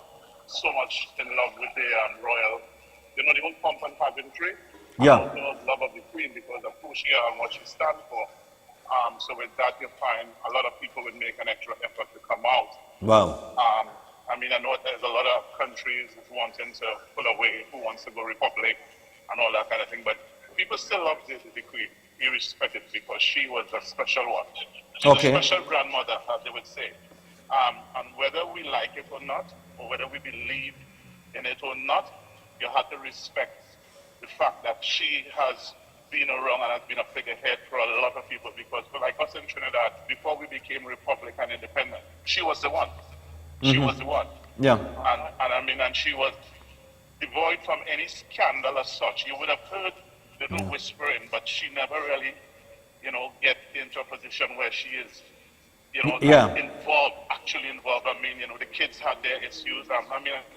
so much in love with the royal, the whole pomp and pageantry. Yeah. And also love of the Queen because of who she is and what she stands for. So with that, you find a lot of people would make an extra effort to come out. Wow. I know there's a lot of countries wanting to pull away, who wants to go republic and all that kind of thing, but people still love the Queen, irrespective, because she was a special one. She's a special grandmother, as they would say. And whether we like it or not, or whether we believe in it or not, you have to respect the fact that she has been around and has been a figurehead for a lot of people, because like us in Trinidad, before we became republic and independent, she was the one. She was the one. Yeah. And she was devoid from any scandal as such. You would have heard little whispering, but she never really, get into a position where she is, actually involved. The kids had their issues.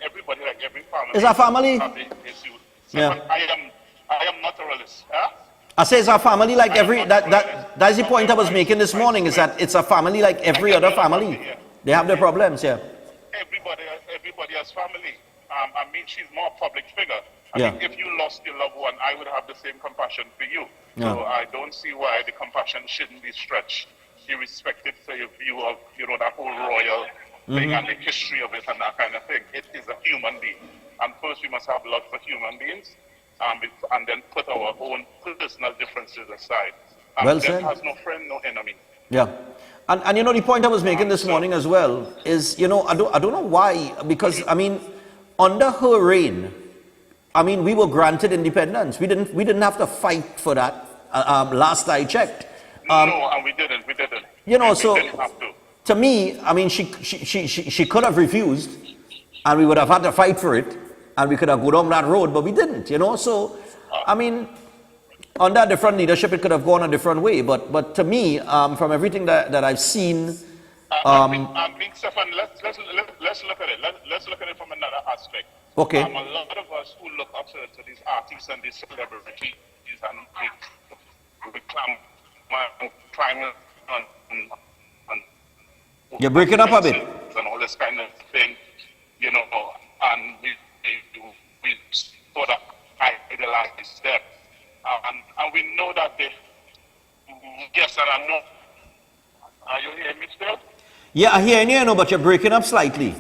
Everybody, like every family. Is our family? Have their issues. So Yeah. I am not a royalist. Huh? I say it's a family like every... That's the point I was making this morning, is that it's a family like every other family. They have their problems, yeah. Everybody has family. She's more a public figure. If you lost your loved one, I would have the same compassion for you. Yeah. So I don't see why the compassion shouldn't be stretched, irrespective to your view of, that whole royal thing and the history of it and that kind of thing. It is a human being. And first we must have love for human beings, and then put our own personal differences aside. Well death said. has no friend, no enemy. Yeah. And the point I was making this morning as well is, I don't know why, because, under her reign, we were granted independence. We didn't have to fight for that, last I checked. No, and we didn't. We didn't have to. To me, she could have refused, and we would have had to fight for it, and we could have gone down that road, but we didn't, So, under different leadership, it could have gone a different way. But to me, from everything that I've seen, Stephan, let's look at it. Let's look at it from another aspect. Okay. A lot of us who look up to these artists and these celebrities and we climb on you're breaking up a bit. And all this kind of thing, and we sort of idolize them. And we know that yes, and I know. Are you hearing me still? Yeah, I hear you, but you're breaking up slightly.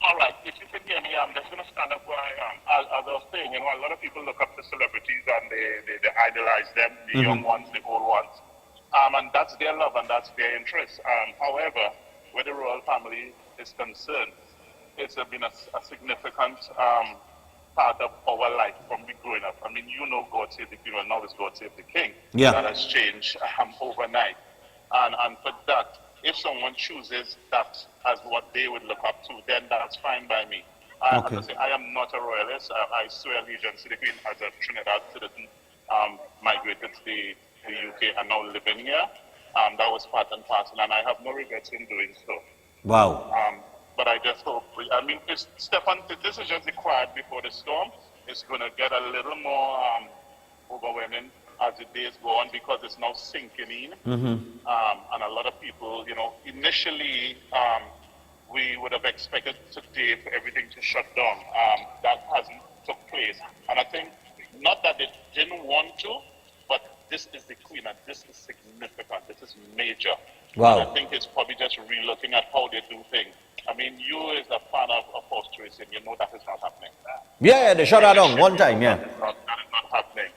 All right, if you can hear me, I'm just going to stand up where I am. As I was saying, saying, you know, a lot of people look up to celebrities and they idolize them, the young ones, the old ones. And that's their love and that's their interest. However, where the royal family is concerned, it's been a significant part of our life from we growing up. I mean, you know, God Save the Queen, well, now it's God Save the King. Yeah. That has changed overnight. And for that, if someone chooses that as what they would look up to, then that's fine by me. I have to say, I am not a royalist. I swear allegiance to the Queen as a Trinidad citizen, migrated to the UK and now living here. That was part and parcel, and I have no regrets in doing so. Wow. But I just hope, I mean, Stephan, this is just the quiet before the storm. It's going to get a little more overwhelming as the days go on because it's now sinking in. And a lot of people, you know, initially we would have expected today for everything to shut down. That hasn't took place. And I think, not that they didn't want to, but this is the Queen and this is significant. This is major. Wow. And I think it's probably just re-looking at how they do things. I mean, you as a fan of horse racing, you know that is not happening. Yeah, they shut that down one time, yeah. That is not happening.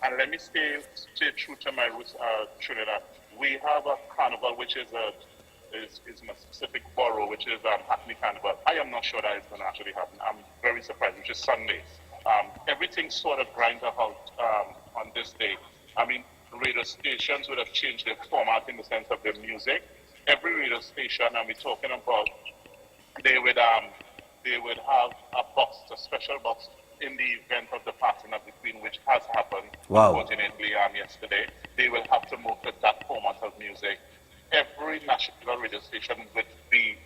And let me stay true to my roots, Trinidad. We have a carnival which is in a specific borough, which is Hackney Carnival. I am not sure that it's going to actually happen. I'm very surprised, which is Sunday. Everything sort of grinds out on this day. I mean, radio stations would have changed their format in the sense of their music. Every radio station, and we're talking about, they would have a special box in the event of the passing of the Queen, which has happened, unfortunately, yesterday. They will have to move to that format of music. Every national radio station would be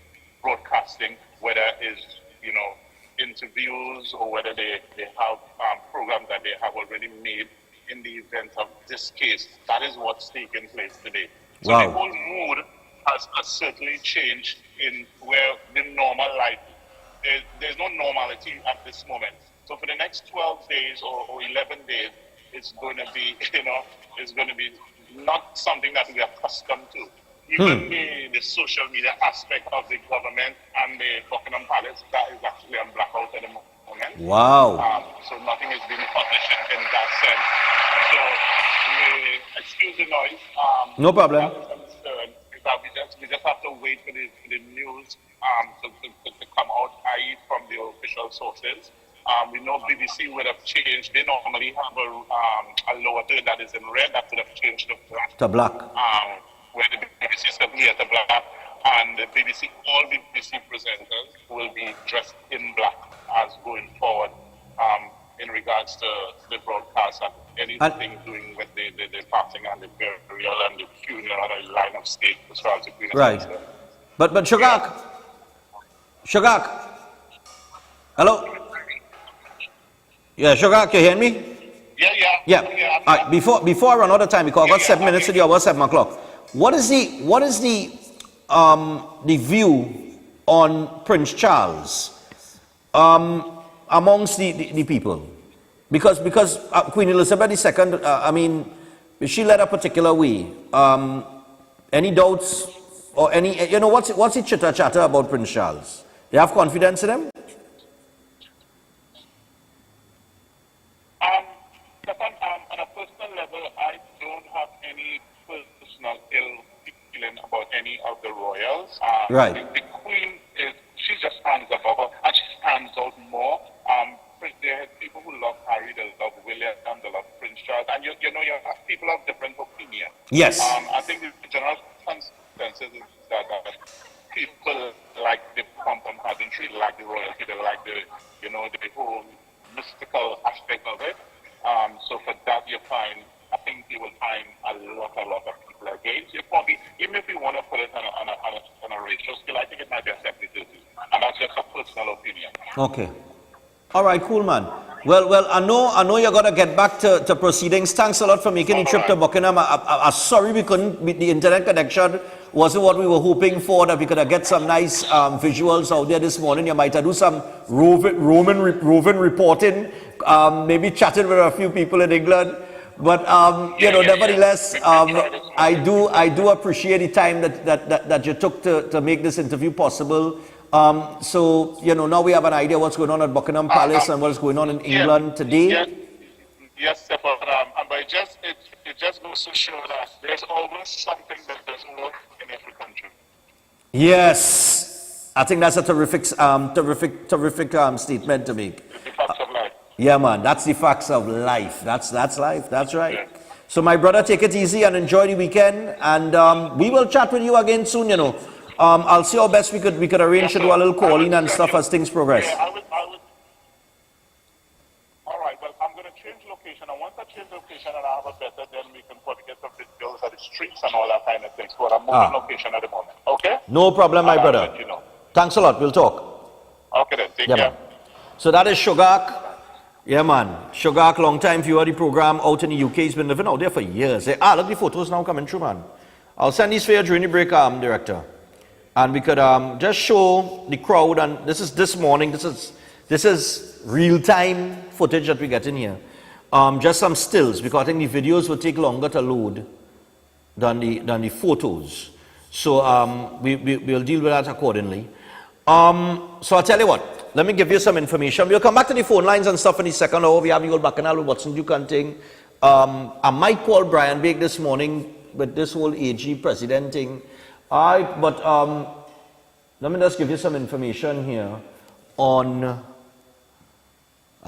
broadcasting, whether it's, you know, interviews or whether they have programs that they have already made in the event of this case. That is what's taking place today. So the whole mood has certainly changed in where the normal life, there's no normality at this moment. So for the next 12 days or 11 days, it's going to be, you know, it's going to be not something that we're accustomed to. Even the social media aspect of the government and the Buckingham Palace, that is actually on blackout at the moment. Wow. So nothing is being published in that sense. So, excuse the noise. No problem. We just have to wait for the news to come out, i.e. from the official sources. We know BBC would have changed. They normally have a lower third that is in red. That would have changed to black. To black. Where the BBC is here to black. And the BBC, all BBC presenters will be dressed in black as going forward in regards to the broadcast and anything doing with the passing and the burial and the funeral and the line of state as far as the Queen is concerned. But Shagak, hello? Yeah, Shagak, you hear me? Yeah. All right, before I run out of time, because I've got 7 minutes to the hour, 7 o'clock. What is the view on Prince Charles amongst the people? Because Queen Elizabeth II, I mean, she led a particular way. Any doubts or any, you know, what's the chitter chatter about Prince Charles? You have confidence in him? On a personal level, I don't have any personal ill feeling about any of the royals. Right. The Queen she just stands above her, and she stands out more. There are people who love Harry, they love William, they love Prince Charles, and you know, you have people of different opinions. Yes. I think the general consensus is that people like the pomp and pageantry, like the royalty, they like the whole mystical aspect of it. So for that, I think you will find a lot of people against you. Probably, even if you want to put it on a ratio scale, I think it might be a 70-30. And that's just a personal opinion. Okay. All right, cool, man. Well, I know you're gonna get back to proceedings. Thanks a lot for making the trip to Buckingham. I'm sorry we couldn't. The internet connection wasn't what we were hoping for. That we could get some nice visuals out there this morning. You might have do some roving reporting. Maybe chatting with a few people in England. But nevertheless, I do appreciate the time that you took to make this interview possible. So, now we have an idea what's going on at Buckingham Palace and what's going on in England today. Yes, Stephan, but it just goes to show that there's always something that doesn't work in every country. Yes, I think that's a terrific statement to make. The facts of life. Yeah, man, that's the facts of life. That's life. That's right. Yeah. So, my brother, take it easy and enjoy the weekend, and we will chat with you again soon. I'll see how best we could arrange to do a little calling and stuff as things progress. Yeah, I would. All right, well, I'm going to change location, and once I change location and I have a better, then we can probably get some videos of the streets and all that kind of things. But I'm moving location at the moment. Okay? No problem, my brother. Let you know. Thanks a lot. We'll talk. Okay then. Take care. Man. So that is Shogak. Yeah, man. Shogak, long time viewer of the program out in the UK. He's been living out there for years. Look at the photos now coming through, man. I'll send these for you during the break, director. And we could just show the crowd, and this is this morning, this is real-time footage that we get in here. Just some stills, because I think the videos will take longer to load than the photos. So we'll deal with that accordingly. So I'll tell you what, let me give you some information. We'll come back to the phone lines and stuff in the second hour. We have the old Bacchanal with Watson Duke thing. I might call Brian Bake this morning with this whole AG president thing. But let me just give you some information here on.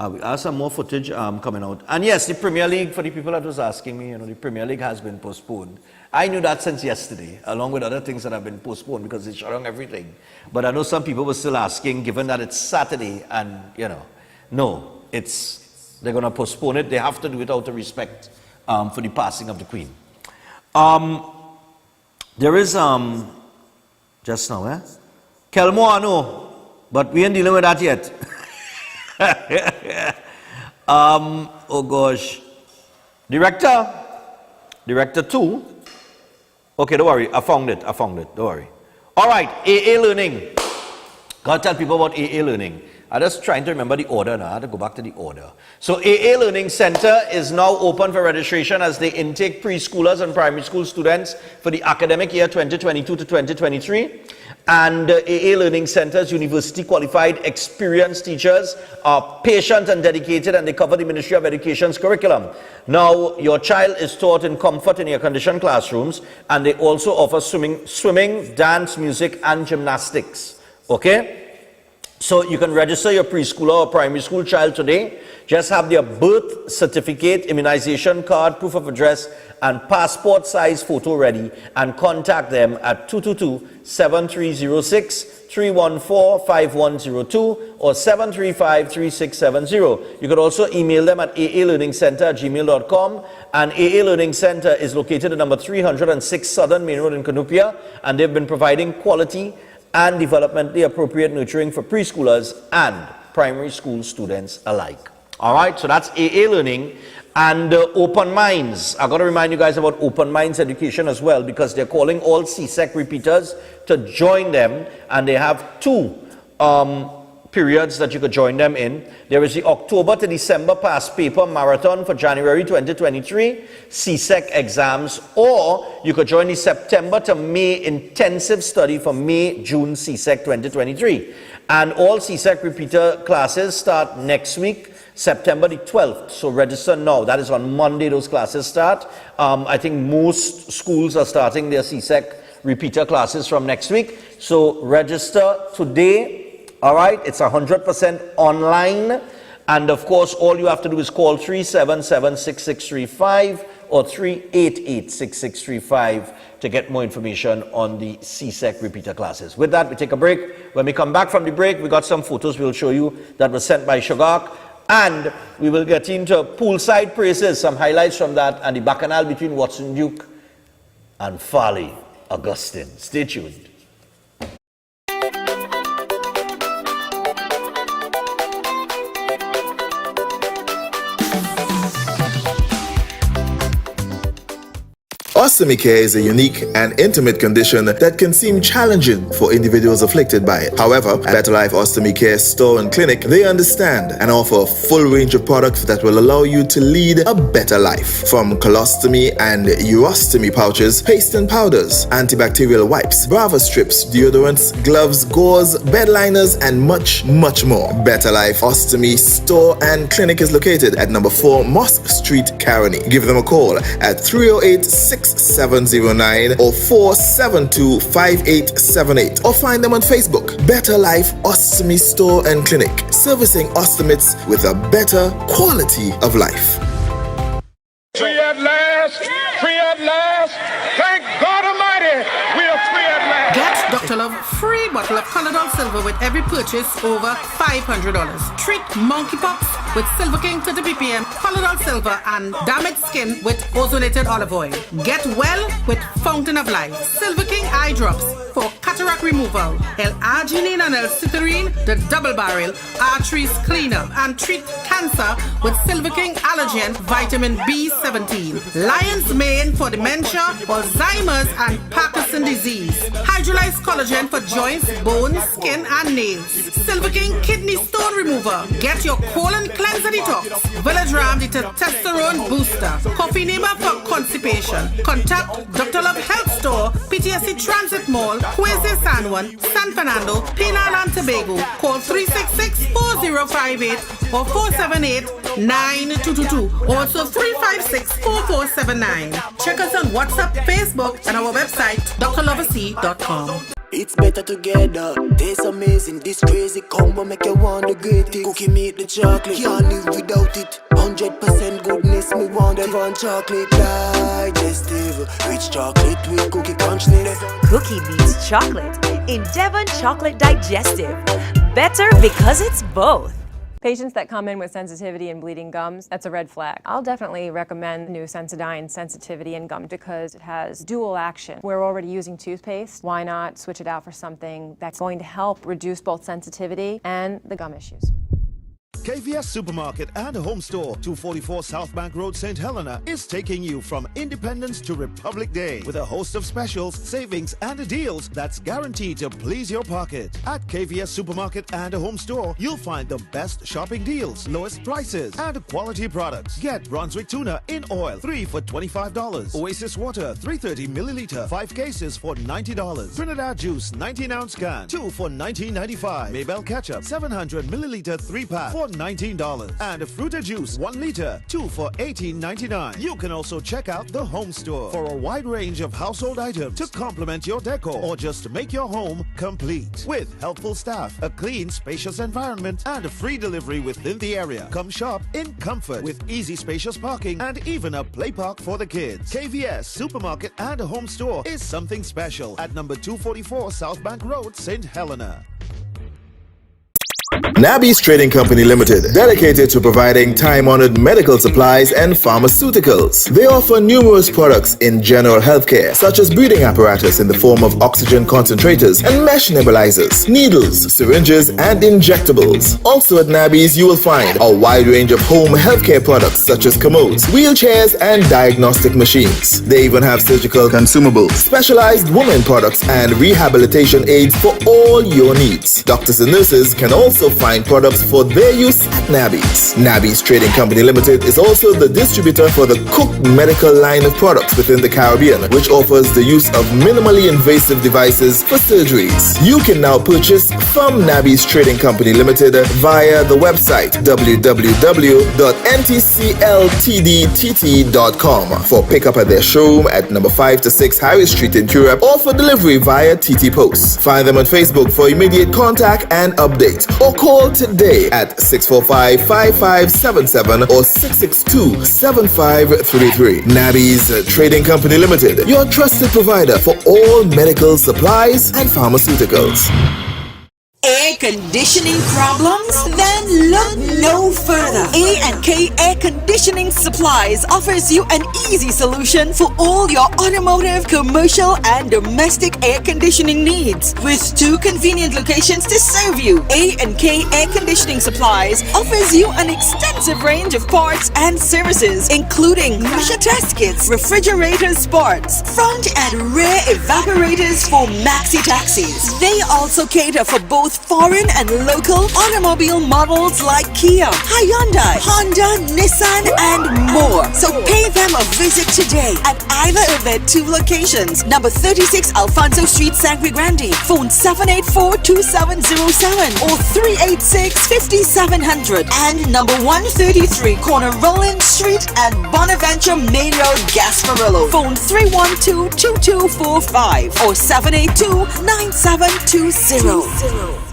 We have some more footage coming out. And yes, the Premier League, for the people that was asking me, the Premier League has been postponed. I knew that since yesterday, along with other things that have been postponed because it's shut down everything. But I know some people were still asking, given that it's Saturday, and no, they're going to postpone it. They have to do it out of respect for the passing of the Queen. There is, just now, Kelmo, I know, but we ain't dealing with that yet. Oh gosh. Director 2. Okay, don't worry, I found it, don't worry. All right, AA Learning. Gotta tell people about AA Learning. I'm just trying to remember the order now. I have to go back to the order. So AA Learning Center is now open for registration as they intake preschoolers and primary school students for the academic year 2022 to 2023. And AA Learning Center's university qualified experienced teachers are patient and dedicated, and they cover the Ministry of Education's curriculum. Now, your child is taught in comfort in air-conditioned classrooms, and they also offer swimming, dance, music, and gymnastics. Okay? So you can register your preschooler or primary school child today. Just have their birth certificate, immunization card, proof of address, and passport size photo ready, and contact them at 222-7306, 314-5102, or 735-3670. You could also email them at aalearningcenter@gmail.com. And AA Learning Center is located at number 306 Southern Main Road in Canupia, and they've been providing quality and developmentally appropriate nurturing for preschoolers and primary school students alike. All right, so that's AA Learning. And Open Minds. I've got to remind you guys about Open Minds Education as well, because they're calling all CSEC repeaters to join them, and they have 2 periods that you could join them in. There is the October to December past paper marathon for January 2023 CSEC exams, or you could join the September to May intensive study for May-June CSEC 2023. And all CSEC repeater classes start next week, September the 12th. So register now. That is on Monday those classes start. I think most schools are starting their CSEC repeater classes from next week. So register today. All right, it's 100% online, and of course all you have to do is call 377-6635 or 388-6635 to get more information on the CSEC repeater classes. With that, we take a break. When we come back from the break, we got some photos we'll show you that were sent by Shogak, and we will get into poolside praises, some highlights from that, and the Bacchanal between Watson Duke and Farley Augustine. Stay tuned. Ostomy care is a unique and intimate condition that can seem challenging for individuals afflicted by it. However, at Better Life Ostomy Care Store and Clinic, they understand and offer a full range of products that will allow you to lead a better life. From colostomy and urostomy pouches, paste and powders, antibacterial wipes, Brava strips, deodorants, gloves, gauze, bed liners, and much, much more. Better Life Ostomy Store and Clinic is located at number 4 Mosque Street, Caroni. Give them a call at 308-6709 or 472-5878 or find them on Facebook. Better Life Ostomy Store and Clinic, servicing ostomates with a better quality of life. Free at last! Free at last! Thank God Almighty! We are free at last! Get Dr. Love free bottle of Panadol Silver with every purchase over $500. Treat monkeypox with Silver King 30 ppm, Panadol Silver, and damaged skin with ozonated olive oil. Get well with Fountain of Life. Silver King eye drops for cataract removal. L-arginine and L-citrine, the double barrel arteries cleaner, and treat cancer with Silver King Allergen Vitamin B17. Lion's Mane for dementia, Alzheimer's, and Parkinson's disease. Hydrolyzed collagen for joints, bones, skin, and nails. Silver King Kidney Stone Remover. Get your colon cleanser detox. Velodram the testosterone booster. Coffee Nema for constipation. Contact Dr. Love Health Store, PTSD Transit Mall, Quezon San Juan, San Fernando, Trinidad and Tobago. Call 366-4058 or 478-9222. Also 356-4479. Check us on WhatsApp, Facebook, and our website, drloversea.com. It's better together, tastes amazing. This crazy combo make you want the great thing. Cookie meat the chocolate, can't live without it. 100% goodness, me want Devon chocolate digestive. Rich chocolate with cookie crunchness. Cookie beats chocolate in Devon Chocolate Digestive. Better because it's both. Patients that come in with sensitivity and bleeding gums, that's a red flag. I'll definitely recommend new Sensodyne Sensitivity and Gum because it has dual action. We're already using toothpaste. Why not switch it out for something that's going to help reduce both sensitivity and the gum issues? KVS Supermarket and Home Store, 244 South Bank Road, St. Helena, is taking you from Independence to Republic Day with a host of specials, savings, and deals that's guaranteed to please your pocket. At KVS Supermarket and Home Store, you'll find the best shopping deals, lowest prices, and quality products. Get Brunswick tuna in oil, 3 for $25. Oasis water, 330 milliliter, 5 cases for $90. Trinidad juice, 19-ounce can, 2 for $19.95. Maybell ketchup, 700 milliliter, 3-pack for $19. And Fruita juice, 1 liter, 2 for $18.99. You can also check out the Home Store for a wide range of household items to complement your decor or just make your home complete. With helpful staff, a clean, spacious environment, and free delivery within the area. Come shop in comfort with easy, spacious parking and even a play park for the kids. KVS Supermarket and Home Store is something special at number 244 South Bank Road, St. Helena. Nabby's Trading Company Limited, dedicated to providing time-honored medical supplies and pharmaceuticals. They offer numerous products in general healthcare, such as breathing apparatus in the form of oxygen concentrators and mesh nebulizers, needles, syringes, and injectables. Also at Nabby's, you will find a wide range of home healthcare products such as commodes, wheelchairs, and diagnostic machines. They even have surgical consumables, specialized women products, and rehabilitation aids for all your needs. Doctors and nurses can also find products for their use at Nabby's. Nabby's Trading Company Limited is also the distributor for the Cook medical line of products within the Caribbean, which offers the use of minimally invasive devices for surgeries. You can now purchase from Nabby's Trading Company Limited via the website www.ntcltdtt.com for pickup at their showroom at number 5 to 6 Harris Street in Curepe or for delivery via TT Post. Find them on Facebook for immediate contact and update, or call today at 645-5577 or 662-7533. Nabby's Trading Company Limited, your trusted provider for all medical supplies and pharmaceuticals. Air conditioning problems? Then Look no further. A&K Air Conditioning Supplies offers you an easy solution for all your automotive, commercial, and domestic air conditioning needs. With 2 convenient locations to serve you, A&K Air Conditioning Supplies offers you an extensive range of parts and services, including pressure test kits, refrigerators parts, front and rear evaporators for maxi taxis. They also cater for both foreign and local automobile models like Kia, Hyundai, Honda, Nissan, and more. So pay them a visit today at either of their 2 locations. Number 36 Alfonso Street, Sangre Grande. Phone 784-2707 or 386-5700. And number 133 Corner Roland Street and Bonaventure Main Road, Gasparillo. Phone 312-2245 or 782-9720.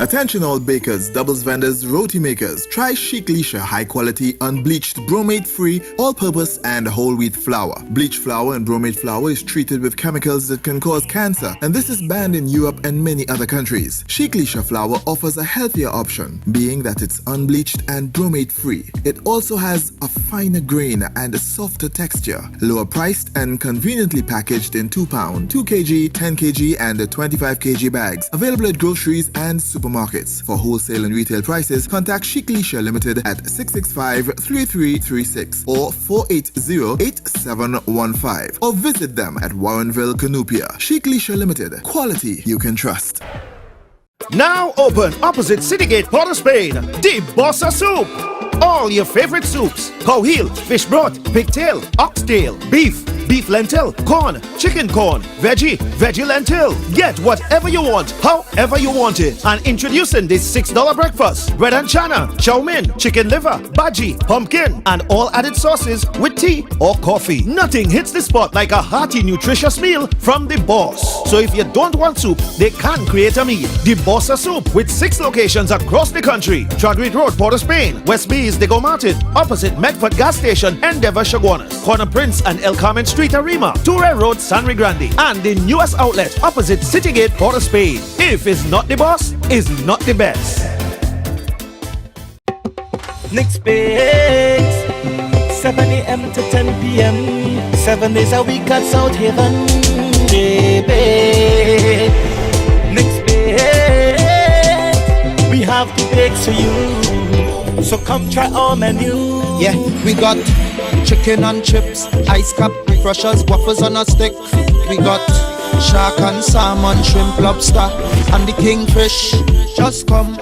Attention all bakers, doubles vendors, roti makers. Try Chic Lisha high quality unbleached bromate free all-purpose and whole wheat flour. Bleached flour and bromate flour is treated with chemicals that can cause cancer, and this is banned in Europe and many other countries. Chic Lisha flour offers a healthier option, being that it's unbleached and bromate free. It also has a finer grain and a softer texture, lower priced and conveniently packaged in 2 pound, 2 kg, 10 kg and 25 kg bags. Available at groceries and supermarkets. For wholesale and retail prices, contact Chic Lisha Limited at 665-3336 or 480-8715 or visit them at Warrenville, Canupia. Chic Lisha Limited. Quality you can trust. Now open opposite Citygate, Port of Spain, the Bossa Soup. All your favorite soups: cow heel, fish broth, pigtail, oxtail, beef lentil, corn, chicken corn, veggie lentil. Get whatever you want, however you want it. And introducing this $6 breakfast: bread and chana, chow mein, chicken liver, bhaji, pumpkin, and all added sauces with tea or coffee. Nothing hits the spot like a hearty, nutritious meal from the boss. So if you don't want soup, they can create a meal. The Bossa Soup with 6 locations across the country: Chadwick Road, Port of Spain; West Bees, Diego Martin, opposite Medford Gas Station, Endeavour, Chaguanas; Corner Prince and El Carmen Street, Arima; Toure Road, Sangre Grande; and the newest outlet opposite Citygate, Port of Spain. If it's not the boss, it's not the best. Next Bakes, 7 a.m. to 10 p.m. 7 days a week at South Haven, baby. Next Bakes, we have the bakes for you. So come try our menu. Yeah, we got chicken and chips, ice cap, crushers, waffles on a stick. We got shark and salmon, shrimp, lobster, and the kingfish. Just come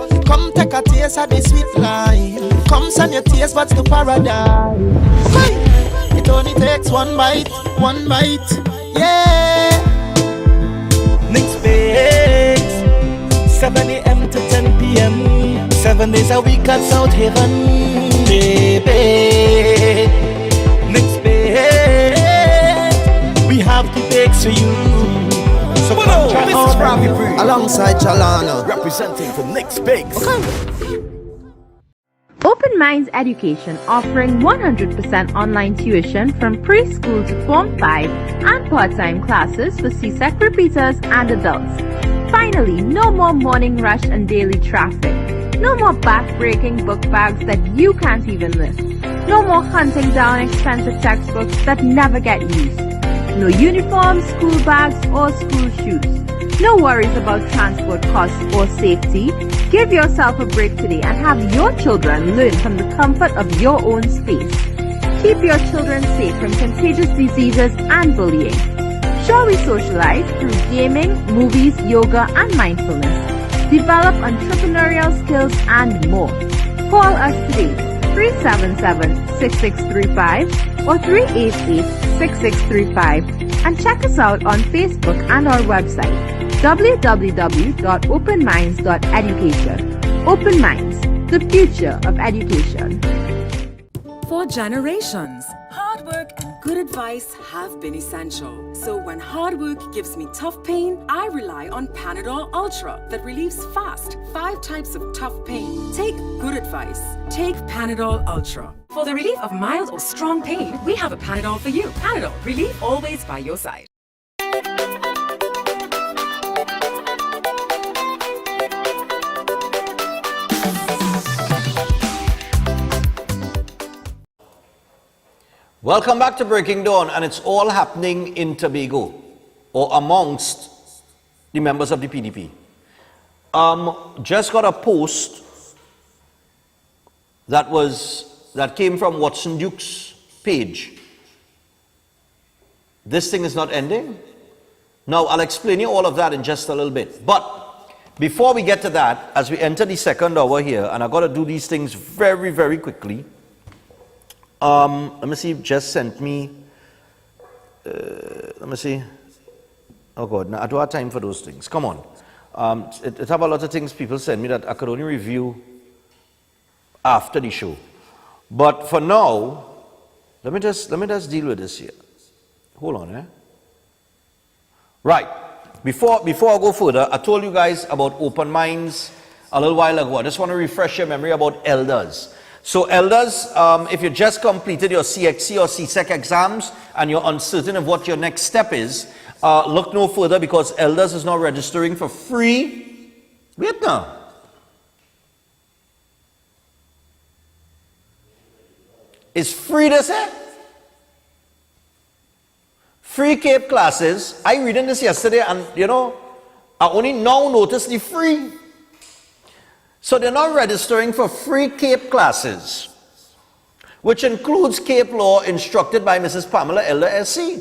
take a taste of the sweet life. Come send your taste buds to paradise. Hey, it only takes one bite, yeah. Next Bakes, 7 a.m. to 10 p.m. 7 days a week at South Haven, baby. Next Bakes, we have the bakes for you. So come try this is Ravi Free alongside Chalana, representing for Next Bakes. Open Minds Education, offering 100% online tuition from preschool to Form 5 and part-time classes for CSEC repeaters and adults. Finally, no more morning rush and daily traffic. No more back-breaking book bags that you can't even lift. No more hunting down expensive textbooks that never get used. No uniforms, school bags, or school shoes. No worries about transport costs or safety. Give yourself a break today and have your children learn from the comfort of your own space. Keep your children safe from contagious diseases and bullying. Shall we socialize through gaming, movies, yoga, and mindfulness? Develop entrepreneurial skills and more. Call us today, 377-6635 or 388-6635, and check us out on Facebook and our website, www.openminds.education. Open Minds, the future of education. For generations, hard work and good advice have been essential. So when hard work gives me tough pain, I rely on Panadol Ultra that relieves fast 5 types of tough pain. Take good advice. Take Panadol Ultra. For the relief of mild or strong pain, we have a Panadol for you. Panadol, relief always by your side. Welcome back to Breaking Dawn, and it's all happening in Tobago, or amongst the members of the PDP. Just got a post that came from Watson Duke's page. This thing is not ending. Now, I'll explain you all of that in just a little bit. But before we get to that, as we enter the second hour here, and I've got to do these things very, very quickly. Let me see, Jess sent me, let me see. Oh God, now I don't have time for those things. Come on. It have a lot of things people send me that I could only review after the show. But for now, let me just deal with this here. Hold on, Right. Before I go further, I told you guys about open minds a little while ago. I just want to refresh your memory about elders. So elders, if you just completed your CXC or CSEC exams and you're uncertain of what your next step is, look no further, because elders is now registering for free. Wait now. It's free, they say? Free CAPE classes. I reading this yesterday, and I only now noticed the free. So they're now registering for free CAPE classes, which includes CAPE law instructed by Mrs. Pamela Elder SC.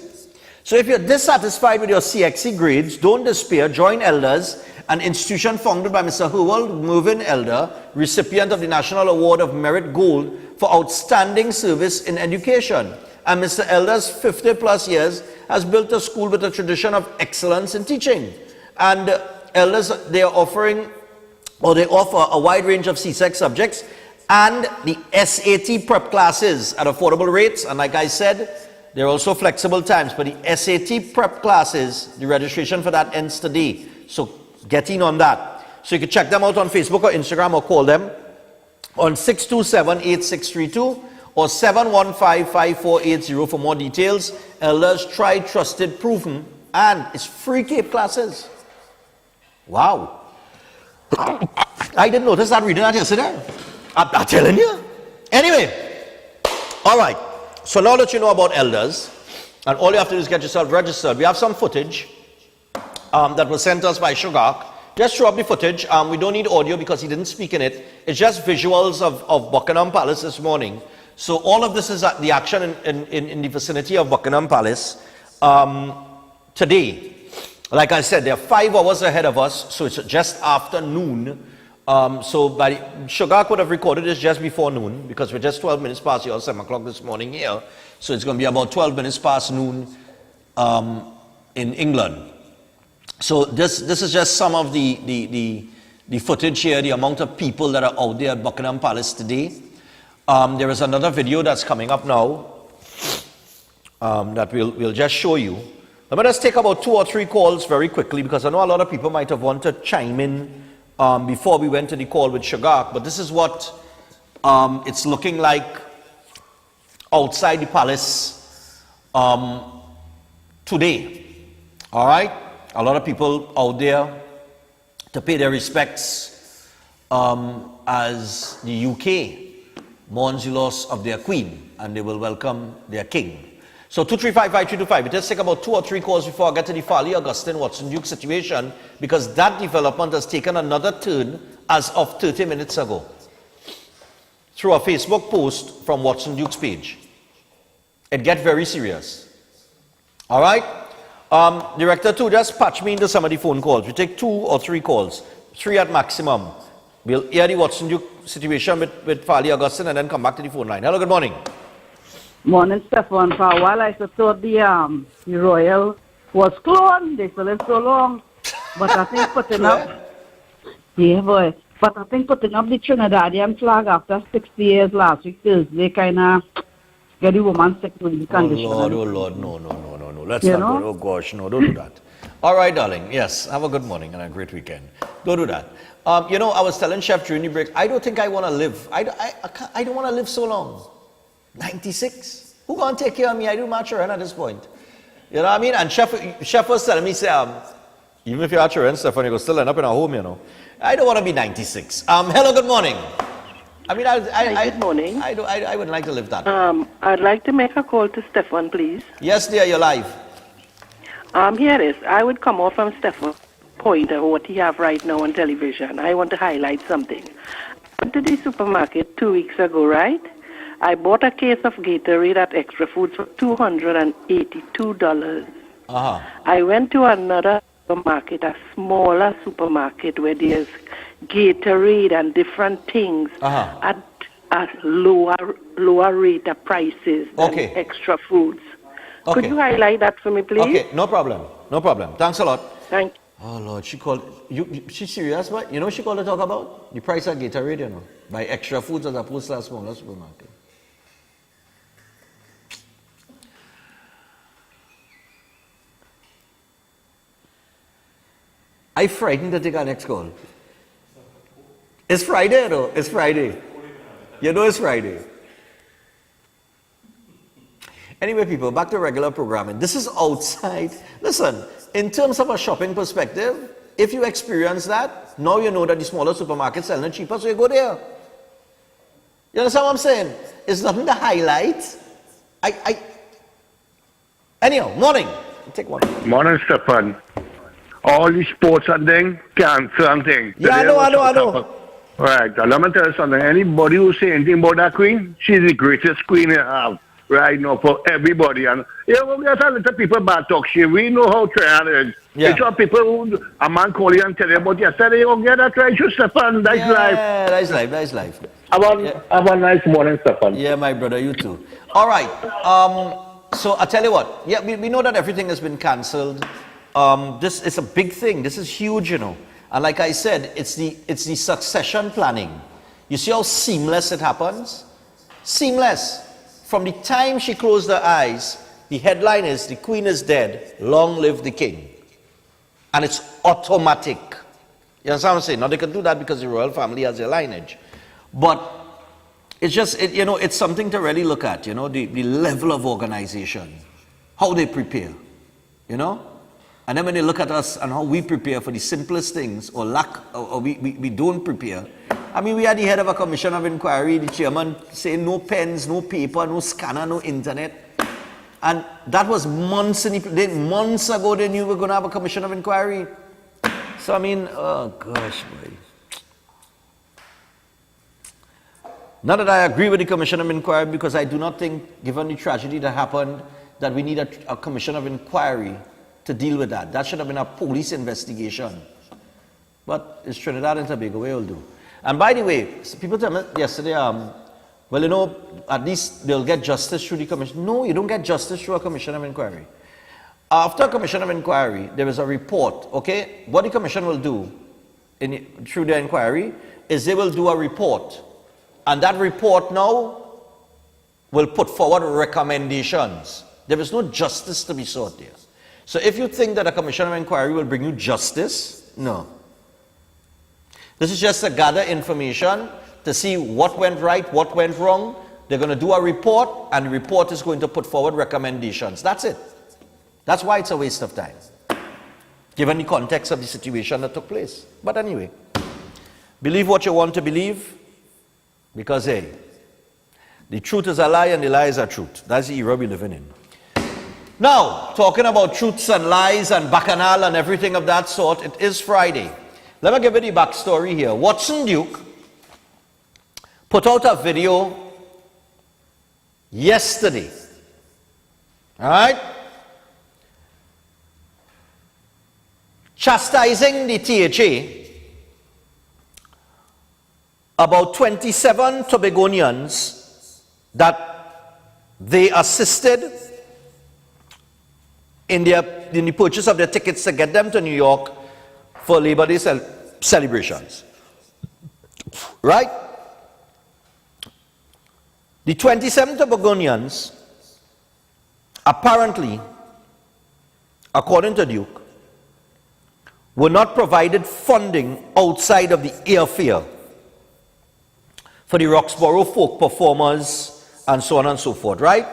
So if you're dissatisfied with your CXC grades, don't despair. Join Elders, an institution founded by Mr. Howard Mervyn Elder, recipient of the National Award of Merit Gold for outstanding service in education. And Mr. Elder's 50 plus years has built a school with a tradition of excellence in teaching. And Elders, they offer a wide range of CSEC subjects and the SAT prep classes at affordable rates. And like I said, there are also flexible times. But the SAT prep classes, the registration for that ends today. So get in on that. So you can check them out on Facebook or Instagram, or call them on 627-8632 or 715-5480 for more details. Elders, tried, trusted, proven, and it's free CAPE classes. Wow. I didn't notice that reading that yesterday. I'm telling you. Anyway, all right. So now that you know about elders, and all you have to do is get yourself registered. We have some footage that was sent us by Shugak. Just show up the footage. We don't need audio because he didn't speak in it. It's just visuals of Buckingham Palace this morning. So all of this is the action in the vicinity of Buckingham Palace today. Like I said, they're 5 hours ahead of us, so it's just after noon. So Shugak would have recorded this just before noon, because we're just 12 minutes past your 7 o'clock this morning here. So it's going to be about 12 minutes past noon in England. So this is just some of the footage here, the amount of people that are out there at Buckingham Palace today. There is another video that's coming up now that we'll just show you. Let me just take about 2 or 3 calls very quickly, because I know a lot of people might have wanted to chime in before we went to the call with Shugak, but this is what it's looking like outside the palace today. All right? A lot of people out there to pay their respects as the UK mourns the loss of their queen, and they will welcome their king. So 2355325. It just take about 2 or 3 calls before I get to the Farley Augustine Watson Duke situation, because that development has taken another turn as of 30 minutes ago through a Facebook post from Watson Duke's page. It gets very serious. All right? Director 2, just patch me into some of the phone calls. We take 2 or 3 calls, 3 at maximum. We'll hear the Watson Duke situation with Farley Augustine and then come back to the phone line. Hello, good morning. Morning, Stephan. For a while, I thought the Royal was cloned. They still live so long. But I think putting up... Yeah, boy. But I think putting up the Trinidadian flag after 60 years last week, they kind of get the woman sick with the condition. Oh, Lord, no. Let's not go. Oh, gosh, no, don't do that. All right, darling. Yes, have a good morning and a great weekend. Don't do that. I was telling Chef during the break, I don't think I want to live. I don't want to live so long. 96? Who gonna take care of me? I do my children at this point. You know what I mean? And Chef was telling me, say, even if you're children, Stephan, you go still end up in a home, I don't want to be 96. Hello, good morning. I mean, good morning. I would like to live that. I'd like to make a call to Stephan, please. Yes, dear, you're live. Here it is. I would come off from Stephan's point of what he have right now on television. I want to highlight something. I went to the supermarket 2 weeks ago, right? I bought a case of Gatorade at Extra Foods for $282. I went to another supermarket, a smaller supermarket where there's Gatorade and different things at a lower rate of prices than Extra Foods. Could you highlight that for me, please? Okay, no problem. No problem. Thanks a lot. Thank you. Oh, Lord, she called. She's serious, but you know what she called to talk about? The price of Gatorade, you know, by Extra Foods as opposed to a smaller supermarket. I'm frightened to take our next call. It's Friday, though. It's Friday. You know it's Friday. Anyway, people, back to regular programming. This is outside. Listen, in terms of a shopping perspective, if you experience that, now you know that the smaller supermarkets selling it cheaper, so you go there. You understand what I'm saying? It's nothing to highlight. Anyhow, morning. Take one. Morning, Stephan. All the sports and things, cancer and things. Yeah, I know. Right, let me tell you something. Anybody who say anything about that queen, she's the greatest queen you have right now for everybody. And you know, we have a little people bad talk shit. We know how Trinidad is. Yeah. It's what people who, a man call you and tell you about yesterday, you don't get that right, you Stephan. That's life. Yeah, that's life. That's life. Have a nice morning, Stephan. Yeah, my brother, you too. All right. So I tell you what. Yeah, we know that everything has been cancelled. This is a big thing. This is huge, you know. And like I said, it's the succession planning. You see how seamless it happens? Seamless. From the time she closed her eyes, the headline is, the queen is dead, long live the king. And it's automatic. You understand what I'm saying? Now they can do that because the royal family has their lineage. But it's just, you know, it's something to really look at, you know, the level of organization, how they prepare, you know? And then when they look at us and how we prepare for the simplest things, or we don't prepare. I mean, we had the head of a commission of inquiry, the chairman saying no pens, no paper, no scanner, no internet. And that was months ago they knew we were going to have a commission of inquiry. So I mean, oh gosh, boy. Not that I agree with the commission of inquiry, because I do not think, given the tragedy that happened, that we need a commission of inquiry to deal with that. That should have been a police investigation. But it's Trinidad and Tobago, we will do. And by the way, people tell me yesterday, well, you know, at least they'll get justice through the commission. No, you don't get justice through a commission of inquiry. After a commission of inquiry, there is a report, okay? What the commission will do through their inquiry is they will do a report. And that report now will put forward recommendations. There is no justice to be sought there. So if you think that a commission of inquiry will bring you justice, no. This is just to gather information to see what went right, what went wrong. They're going to do a report, and the report is going to put forward recommendations. That's it. That's why it's a waste of time, given the context of the situation that took place. But anyway, believe what you want to believe, because hey, the truth is a lie and the lie is a truth. That's the era we're living in. Now, talking about truths and lies and bacchanal and everything of that sort, it is Friday. Let me give you the backstory here. Watson Duke put out a video yesterday. All right? Chastising the THA about 27 Tobagonians that they assisted in the purchase of their tickets to get them to New York for Labor Day celebrations. Right? The 27 Tobagonians apparently, according to Duke, were not provided funding outside of the airfare for the Roxborough folk performers and so on and so forth, right?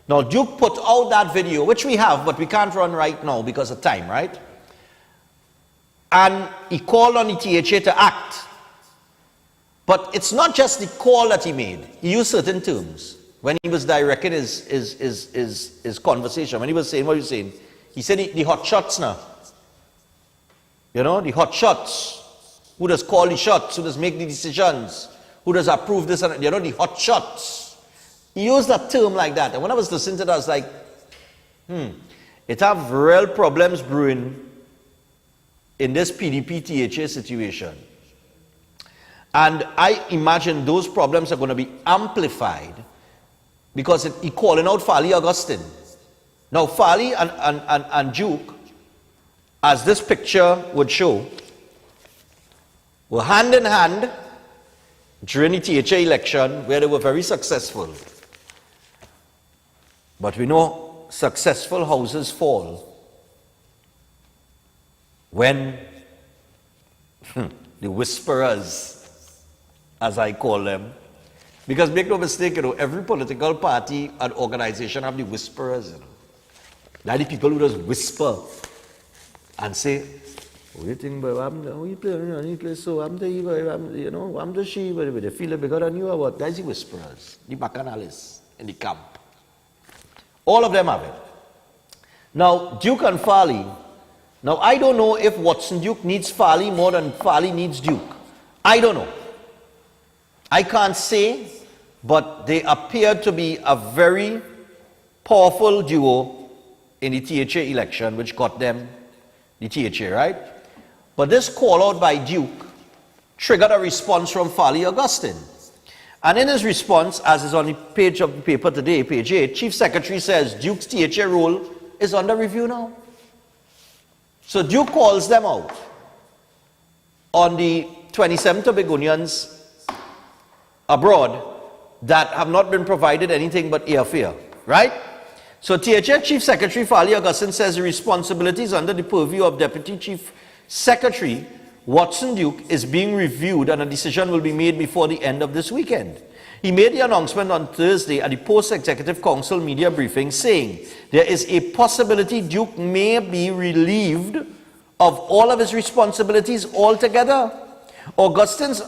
Now, Duke put out that video, which we have, but we can't run right now because of time, right? And he called on the THA to act. But it's not just the call that he made. He used certain terms when he was directing his conversation. When he was saying what he was saying, he said the hot shots now. You know, the hot shots. Who does call the shots? Who does make the decisions? Who does approve this? And, you know, the hot shots. He used that term like that. And when I was listening to that, I was like, it have real problems brewing in this PDP-THA situation. And I imagine those problems are going to be amplified because he calling out Farley Augustine. Now, Farley and Duke, as this picture would show, were hand in hand during the THA election where they were very successful. But we know successful houses fall when the whisperers, as I call them, because make no mistake, you know, every political party and organization have the whisperers, you know. They're the people who just whisper and say, "Oh, you think, but I'm the so I'm the you know, I'm the she, but they feel it bigger than you or what?" That's the whisperers, the bacchanalists in the camp. All of them have it. Now, Duke and Farley. Now, I don't know if Watson Duke needs Farley more than Farley needs Duke. I don't know. I can't say, but they appear to be a very powerful duo in the THA election, which got them the THA, right? But this call out by Duke triggered a response from Farley Augustine. And in his response, as is on the page of the paper today, page 8, Chief Secretary says Duke's THA role is under review now. So Duke calls them out on the 27 Tobagonians abroad that have not been provided anything but airfare, right? So THA Chief Secretary Farley Augustine says the responsibilities under the purview of Deputy Chief Secretary Watson Duke is being reviewed and a decision will be made before the end of this weekend. He made the announcement on Thursday at the Post-Executive Council media briefing saying there is a possibility Duke may be relieved of all of his responsibilities altogether. Augustine's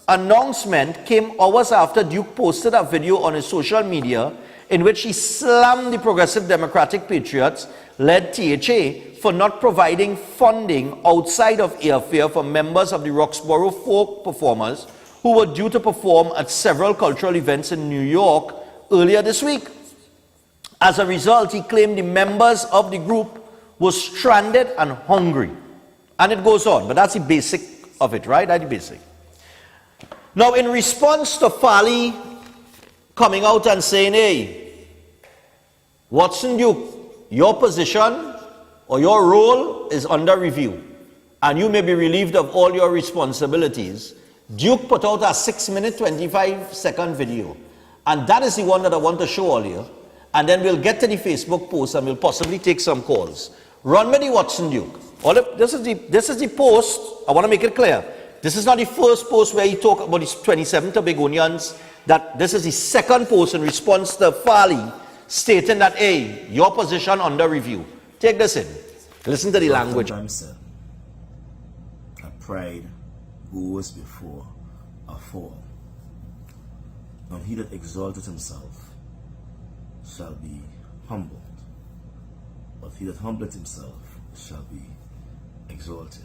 announcement came hours after Duke posted a video on his social media in which he slammed the Progressive Democratic Patriots-led THA for not providing funding outside of airfare for members of the Roxborough folk performers who were due to perform at several cultural events in New York earlier this week. As a result, he claimed the members of the group were stranded and hungry. And it goes on, but that's the basic of it, right? That's the basic. Now, in response to Farley coming out and saying, "Hey, Watson Duke, your position or your role is under review, and you may be relieved of all your responsibilities," Duke put out a 6-minute, 25-second video. And that is the one that I want to show all you. And then we'll get to the Facebook post and we'll possibly take some calls. Run with the Watson Duke. This is the post. I want to make it clear. This is not the first post where he talked about these 27 Tobagonians. That this is the second post in response to Farley stating that, "Hey, your position under review." Take this in. Listen to the language. Said, "A pride goes before a fall. And he that exalteth himself shall be humbled, but he that humbleth himself shall be exalted."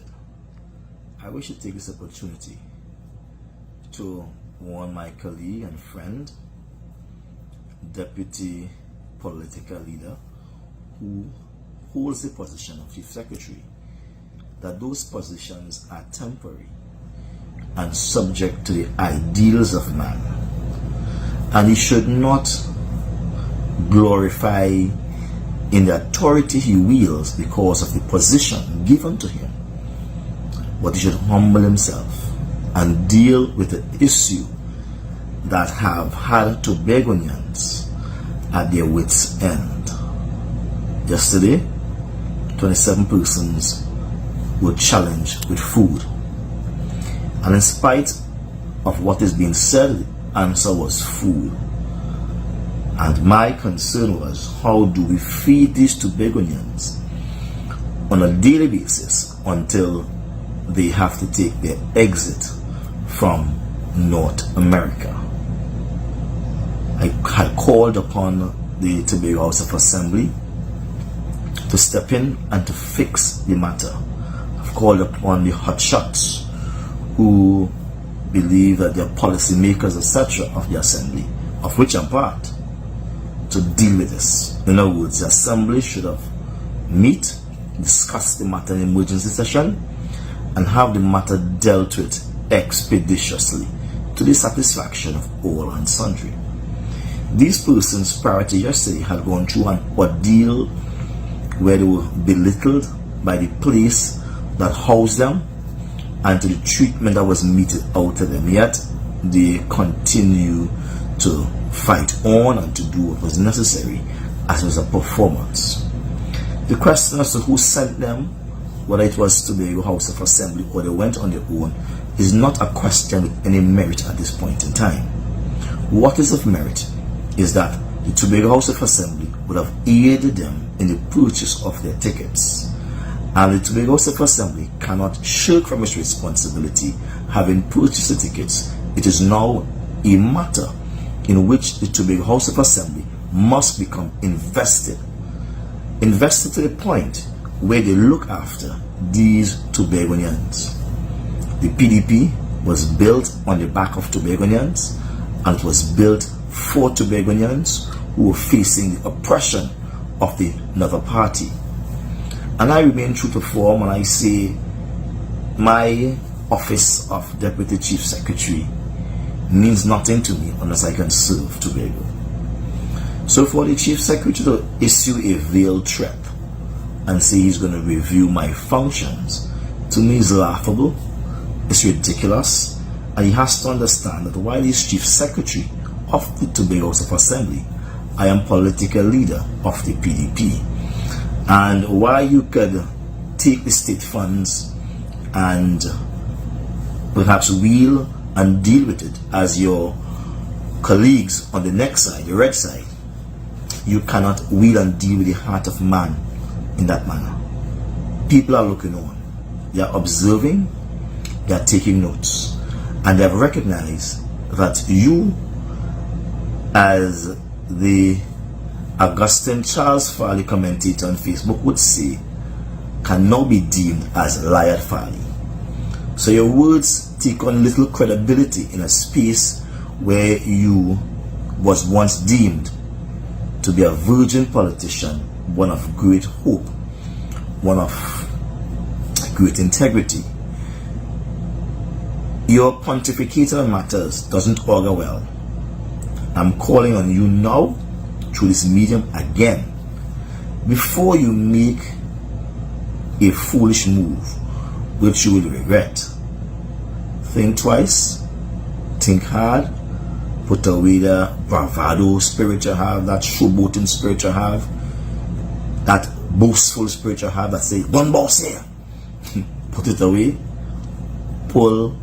I wish to take this opportunity to warn my colleague and friend, deputy political leader, who holds the position of Chief Secretary, that those positions are temporary and subject to the ideals of man. And he should not glorify in the authority he wields because of the position given to him, but he should humble himself and deal with the issue that have had Tobagonians at their wits' end. Yesterday, 27 persons were challenged with food. And in spite of what is being said, the answer was food. And my concern was, how do we feed these Tobagonians on a daily basis until they have to take their exit from North America. I had called upon the Tobago House of Assembly to step in and to fix the matter. I've called upon the hotshots who believe that they're policymakers, etc., of the Assembly, of which I'm part, to deal with this. In other words, the Assembly should have meet, discuss the matter in emergency session, and have the matter dealt with expeditiously to the satisfaction of all and sundry. These persons prior to yesterday had gone through an ordeal where they were belittled by the place that housed them and to the treatment that was meted out to them, yet they continue to fight on and to do what was necessary as was a performance. The question as to who sent them, whether it was Tobago House of Assembly or they went on their own, is not a question with any merit at this point in time. What is of merit is that the Tobago House of Assembly would have aided them in the purchase of their tickets. And the Tobago House of Assembly cannot shirk from its responsibility having purchased the tickets. It is now a matter in which the Tobago House of Assembly must become invested to the point where they look after these Tobagonians. The PDP was built on the back of Tobagonians, and it was built for Tobagonians who were facing the oppression of the another party. And I remain true to form when I say my office of Deputy Chief Secretary means nothing to me unless I can serve Tobago. So for the Chief Secretary to issue a veiled threat and say he's going to review my functions, to me is laughable, it's ridiculous, and he has to understand that while he's Chief Secretary of the Tobago House of Assembly, I am political leader of the PDP. And while you could take the state funds and perhaps wheel and deal with it as your colleagues on the next side, the red side, you cannot wheel and deal with the heart of man in that manner. People are looking on. They are observing, they are taking notes, and they have recognized that you, as the Augustine Charles Farley commentator on Facebook would say, can now be deemed as liar Farley. So your words take on little credibility in a space where you was once deemed to be a virgin politician, one of great hope, one of great integrity. Your pontificating on matters doesn't augur well. I'm calling on you now through this medium again, before you make a foolish move which you will regret. Think twice, think hard, put away the bravado spirit you have, that showboating spirit you have, that boastful spirit you have that say, one boss here. Put it away, pull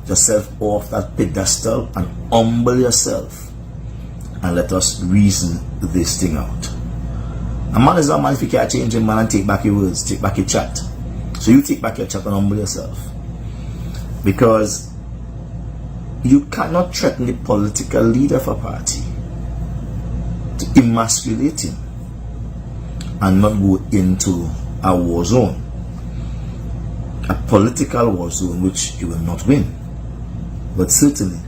yourself off that pedestal and humble yourself, and let us reason this thing out. A man is not a man if you can't change him, man, and take back your words, take back your chat. So you take back your chat and humble yourself. Because you cannot threaten the political leader of a party to emasculate him and not go into a war zone. A political war zone which you will not win, but certainly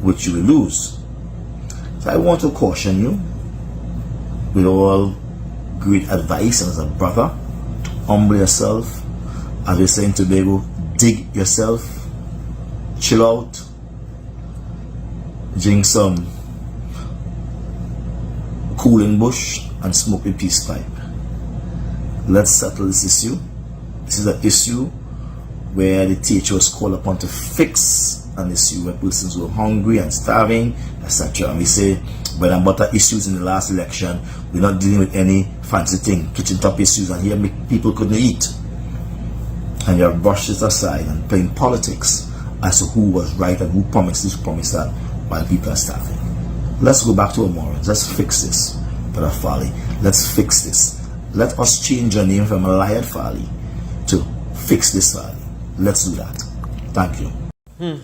which you will lose. So I want to caution you with all great advice and as a brother, to humble yourself. As we say in Tobago, dig yourself, chill out, drink some cooling bush and smoke a peace pipe. Let's settle this issue. This is an issue where the teacher was called upon to fix an issue where persons were hungry and starving, etc. And we say, bread and butter issues in the last election, we're not dealing with any fancy thing, kitchen top issues, and here people couldn't eat. And you have brushed it aside and playing politics as to who was right and who promised this, who promised that, while people are starving. Let's go back to our morals. Let's fix this, Brother Farley. Let's fix this. Let us change your name from Eliad Farley to Fix This Farley. Let's do that. Thank you.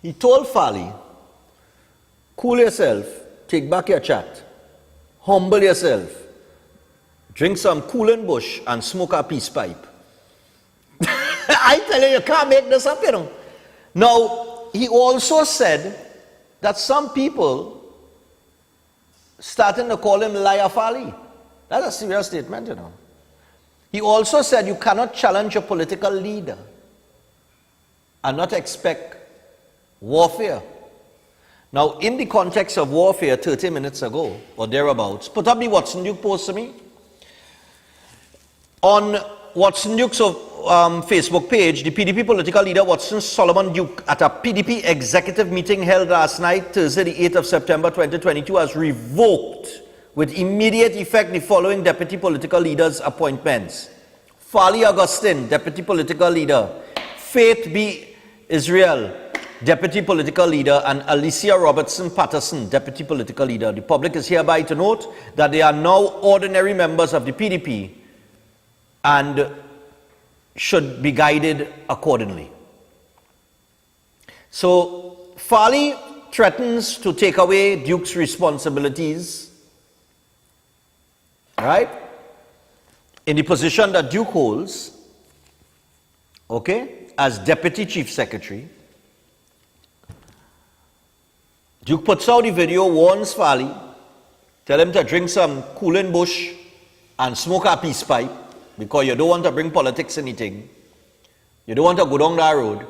He told Fali, cool yourself, take back your chat, humble yourself, drink some cooling bush and smoke a peace pipe. I tell you, you can't make this up, you know. Now, he also said that some people starting to call him Liar Fali. That's a serious statement, you know. He also said you cannot challenge your political leader and not expect warfare. Now, in the context of warfare 30 minutes ago, or thereabouts, put up the Watson Duke post to me. On Watson Duke's Facebook page, the PDP political leader Watson Solomon Duke, at a PDP executive meeting held last night, Thursday the 8th of September 2022, has revoked with immediate effect the following deputy political leaders' appointments. Fali Augustine, deputy political leader. Faith B. Israel, deputy political leader, and Alicia Robertson Patterson, deputy political leader. The public is hereby to note that they are now ordinary members of the PDP and should be guided accordingly. So, Fali threatens to take away Duke's responsibilities, right, in the position that Duke holds, okay, as Deputy Chief Secretary. Duke puts out the video, warns Fali, tell him to drink some cooling bush and smoke a peace pipe, because you don't want to bring politics anything. You don't want to go down that road.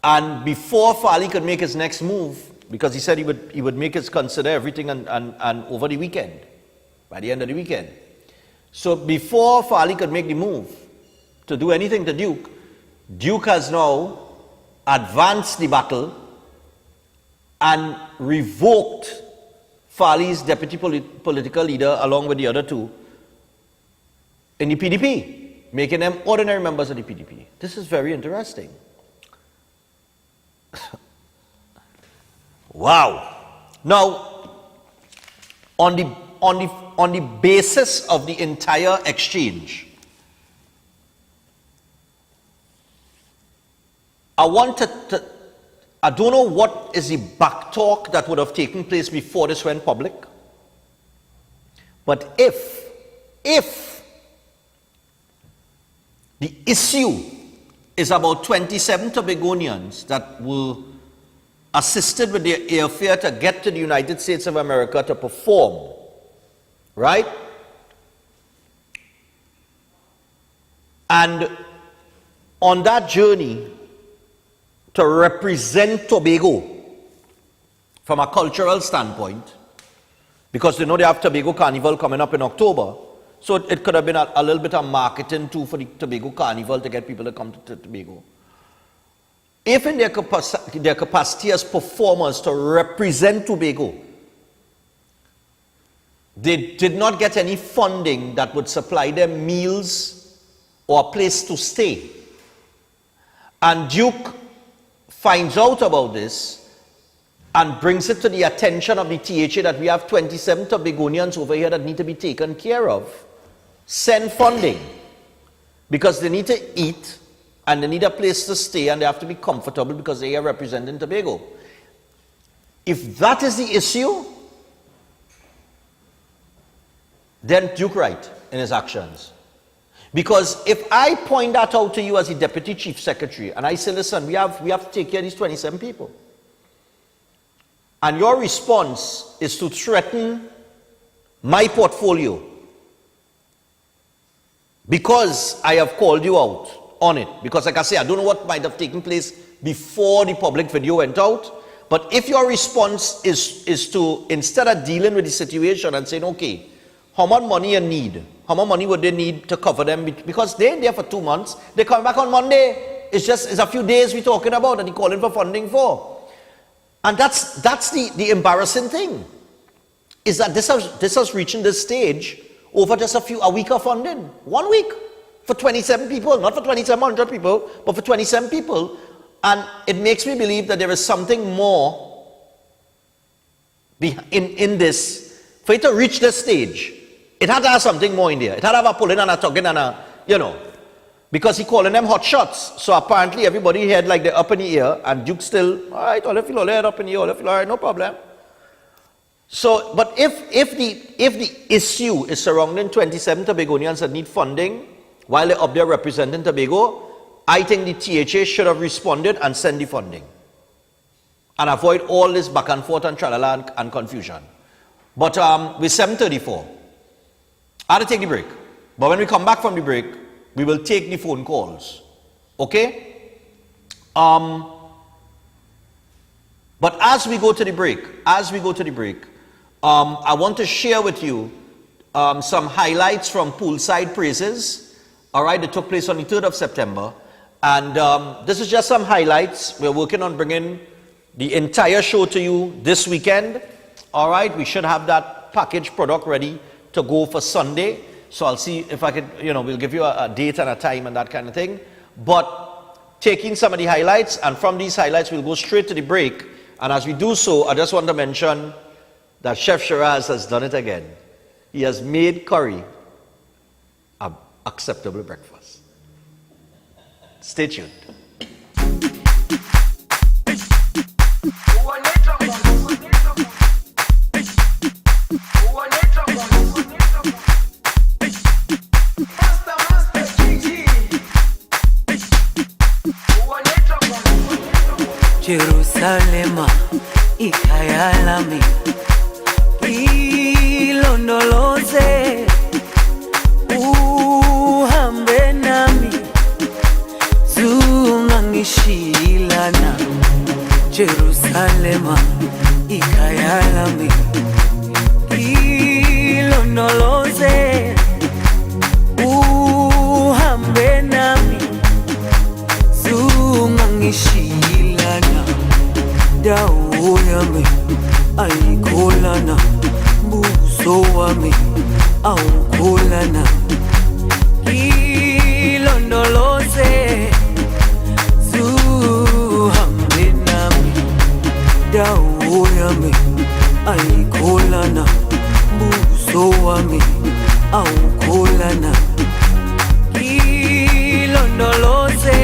And before Fali could make his next move, because he said he would make his consider everything and over the weekend, by the end of the weekend. So before Fali could make the move to do anything to Duke, Duke has now advanced the battle and revoked Fali's deputy political leader along with the other two in the PDP, making them ordinary members of the PDP. This is very interesting. Wow. Now, on the basis of the entire exchange, I don't know what is the back talk that would have taken place before this went public. But if the issue is about 27 Tobagonians that were assisted with their airfare to get to the United States of America to perform, right? And on that journey to represent Tobago from a cultural standpoint, because they know they have Tobago Carnival coming up in October, so it could have been a little bit of marketing too for the Tobago Carnival to get people to come to Tobago. If in their capacity as performers to represent Tobago, they did not get any funding that would supply them meals or a place to stay, and Duke finds out about this and brings it to the attention of the THA that we have 27 Tobagonians over here that need to be taken care of, send funding, because they need to eat and they need a place to stay and they have to be comfortable because they are representing Tobago. If that is the issue, then Duke right in his actions. Because if I point that out to you as the Deputy Chief Secretary and I say, listen, we have to take care of these 27 people, and your response is to threaten my portfolio because I have called you out on it, because like I say, I don't know what might have taken place before the public video went out, but if your response is to, instead of dealing with the situation and saying, okay, how much money you need, how much money would they need to cover them, because they're there for 2 months, they come back on Monday, it's a few days we're talking about and they're calling for funding for. And that's the embarrassing thing, is that this has reaching this stage over just a week of funding. 1 week for 27 people, not for 2,700 people, but for 27 people. And it makes me believe that there is something more in this. For it to reach this stage, it had to have something more in there. It had to have a pulling and a tugging and a, you know. Because he calling them hot shots. So apparently everybody had like the up in the air, and Duke still, all right, all if you head up in the air, all if you all right, no problem. So, but if the issue is surrounding 27 Tobagonians that need funding while they're up there representing Tobago, I think the THA should have responded and sent the funding and avoid all this back and forth and tralala and confusion. But with 7:34, I had to take the break. But when we come back from the break, we will take the phone calls. Okay? But as we go to the break, I want to share with you some highlights from Poolside Praises, all right, that took place on the 3rd of September. And this is just some highlights. We're working on bringing the entire show to you this weekend. All right, we should have that package product ready to go for Sunday. So I'll see if I could, we'll give you a date and a time and that kind of thing. But taking some of the highlights, and from these highlights, we'll go straight to the break. And as we do so, I just want to mention that Chef Shiraz has done it again. He has made curry an acceptable breakfast. Stay tuned. Jerusalema ikayalami ilondoloze uhambe nami zungangishilana Jerusalema ikayalami ilondoloze uhambe nami zungangishilana dawo yami ayikholana buso wami awukholana ilondoloze zuhambe nami dawo yami ayikholana buso wami awukholana ilondoloze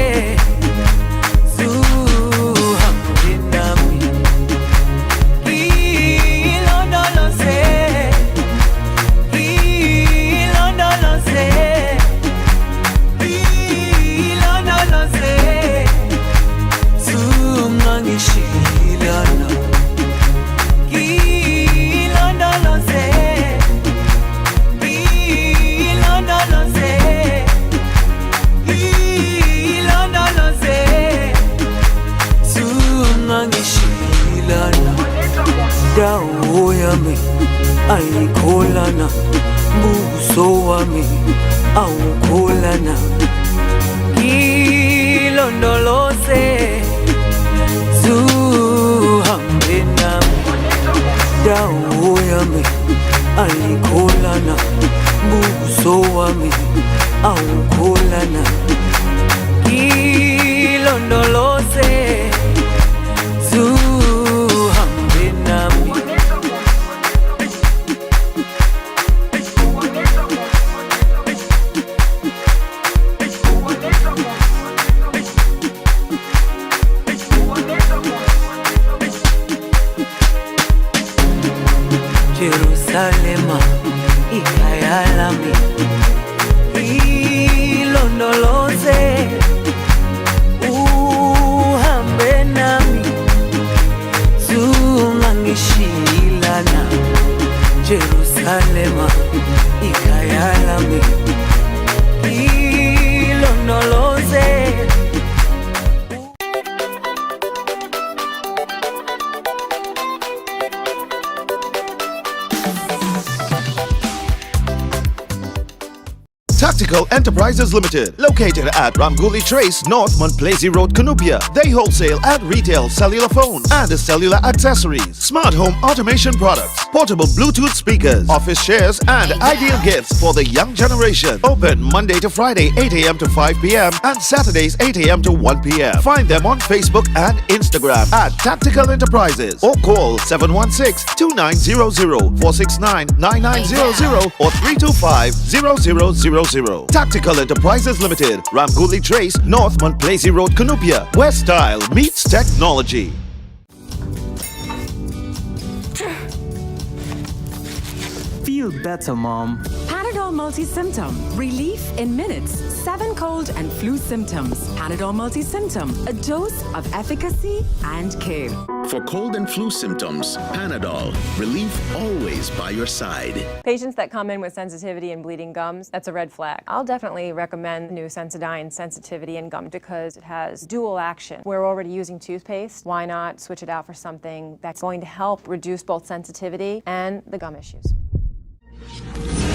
dawo yami ayikholana buso wami awukholana ilondoloze zuhambe nami dawo yami ayikholana buso wami awukholana ilondoloze zuhambe nami Jerusalema ikayalami ilondoloze uhambe nami zungangishilana Jerusalema ikayalami ilondoloze Tactical Enterprises Limited, located at Ramguli Trace, North Montplaisir Road, Cunupia. They wholesale and retail cellular phone and cellular accessories, smart home automation products, portable Bluetooth speakers, office chairs, and ideal gifts for the young generation. Open Monday to Friday, 8 a.m. to 5 p.m. and Saturdays, 8 a.m. to 1 p.m. Find them on Facebook and Instagram at Tactical Enterprises or call 716-2900, 469-9900 or 325-0000. Tomorrow. Tactical Enterprises Limited, Ramgooly Trace, North Montplaisir Road, Cunupia, where style meets technology. Feel better, Mom. Panadol Multi-Symptom. Relief in minutes. 7 cold and flu symptoms. Panadol Multi-Symptom. A dose of efficacy and care. For cold and flu symptoms, Panadol. Relief always by your side. Patients that come in with sensitivity and bleeding gums, that's a red flag. I'll definitely recommend new Sensodyne sensitivity and gum because it has dual action. We're already using toothpaste. Why not switch it out for something that's going to help reduce both sensitivity and the gum issues?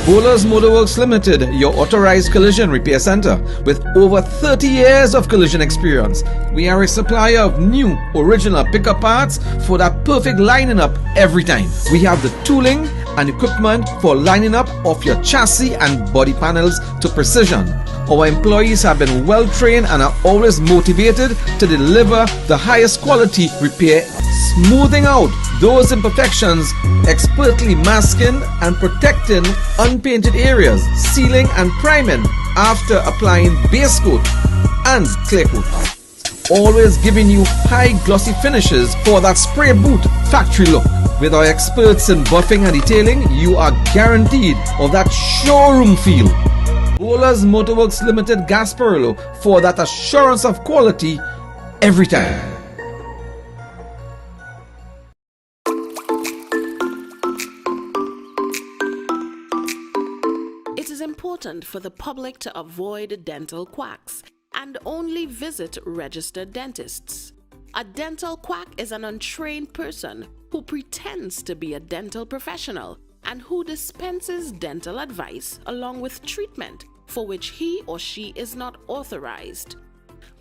Bowlers Motorworks Limited, your authorized collision repair center with over 30 years of collision experience. We are a supplier of new, original pickup parts for that perfect lining up every time. We have the tooling and equipment for lining up of your chassis and body panels to precision. Our employees have been well trained and are always motivated to deliver the highest quality repair, smoothing out those imperfections, expertly masking and protecting unpainted areas, sealing and priming after applying base coat and clear coat. Always giving you high glossy finishes for that spray boot factory look. With our experts in buffing and detailing, you are guaranteed of that showroom feel. Bowlers Motorworks Limited Gasparillo for that assurance of quality every time. It is important for the public to avoid dental quacks and only visit registered dentists. A dental quack is an untrained person who pretends to be a dental professional and who dispenses dental advice along with treatment for which he or she is not authorized.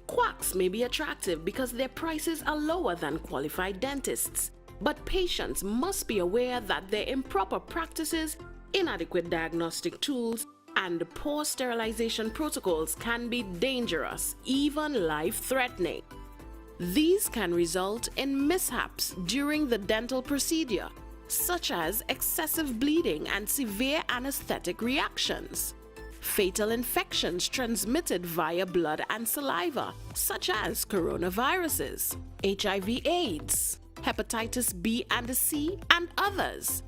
Quacks may be attractive because their prices are lower than qualified dentists, but patients must be aware that their improper practices, inadequate diagnostic tools, and poor sterilization protocols can be dangerous, even life-threatening. These can result in mishaps during the dental procedure, such as excessive bleeding and severe anesthetic reactions. Fatal infections transmitted via blood and saliva, such as coronaviruses, HIV/AIDS, hepatitis B and C, and others.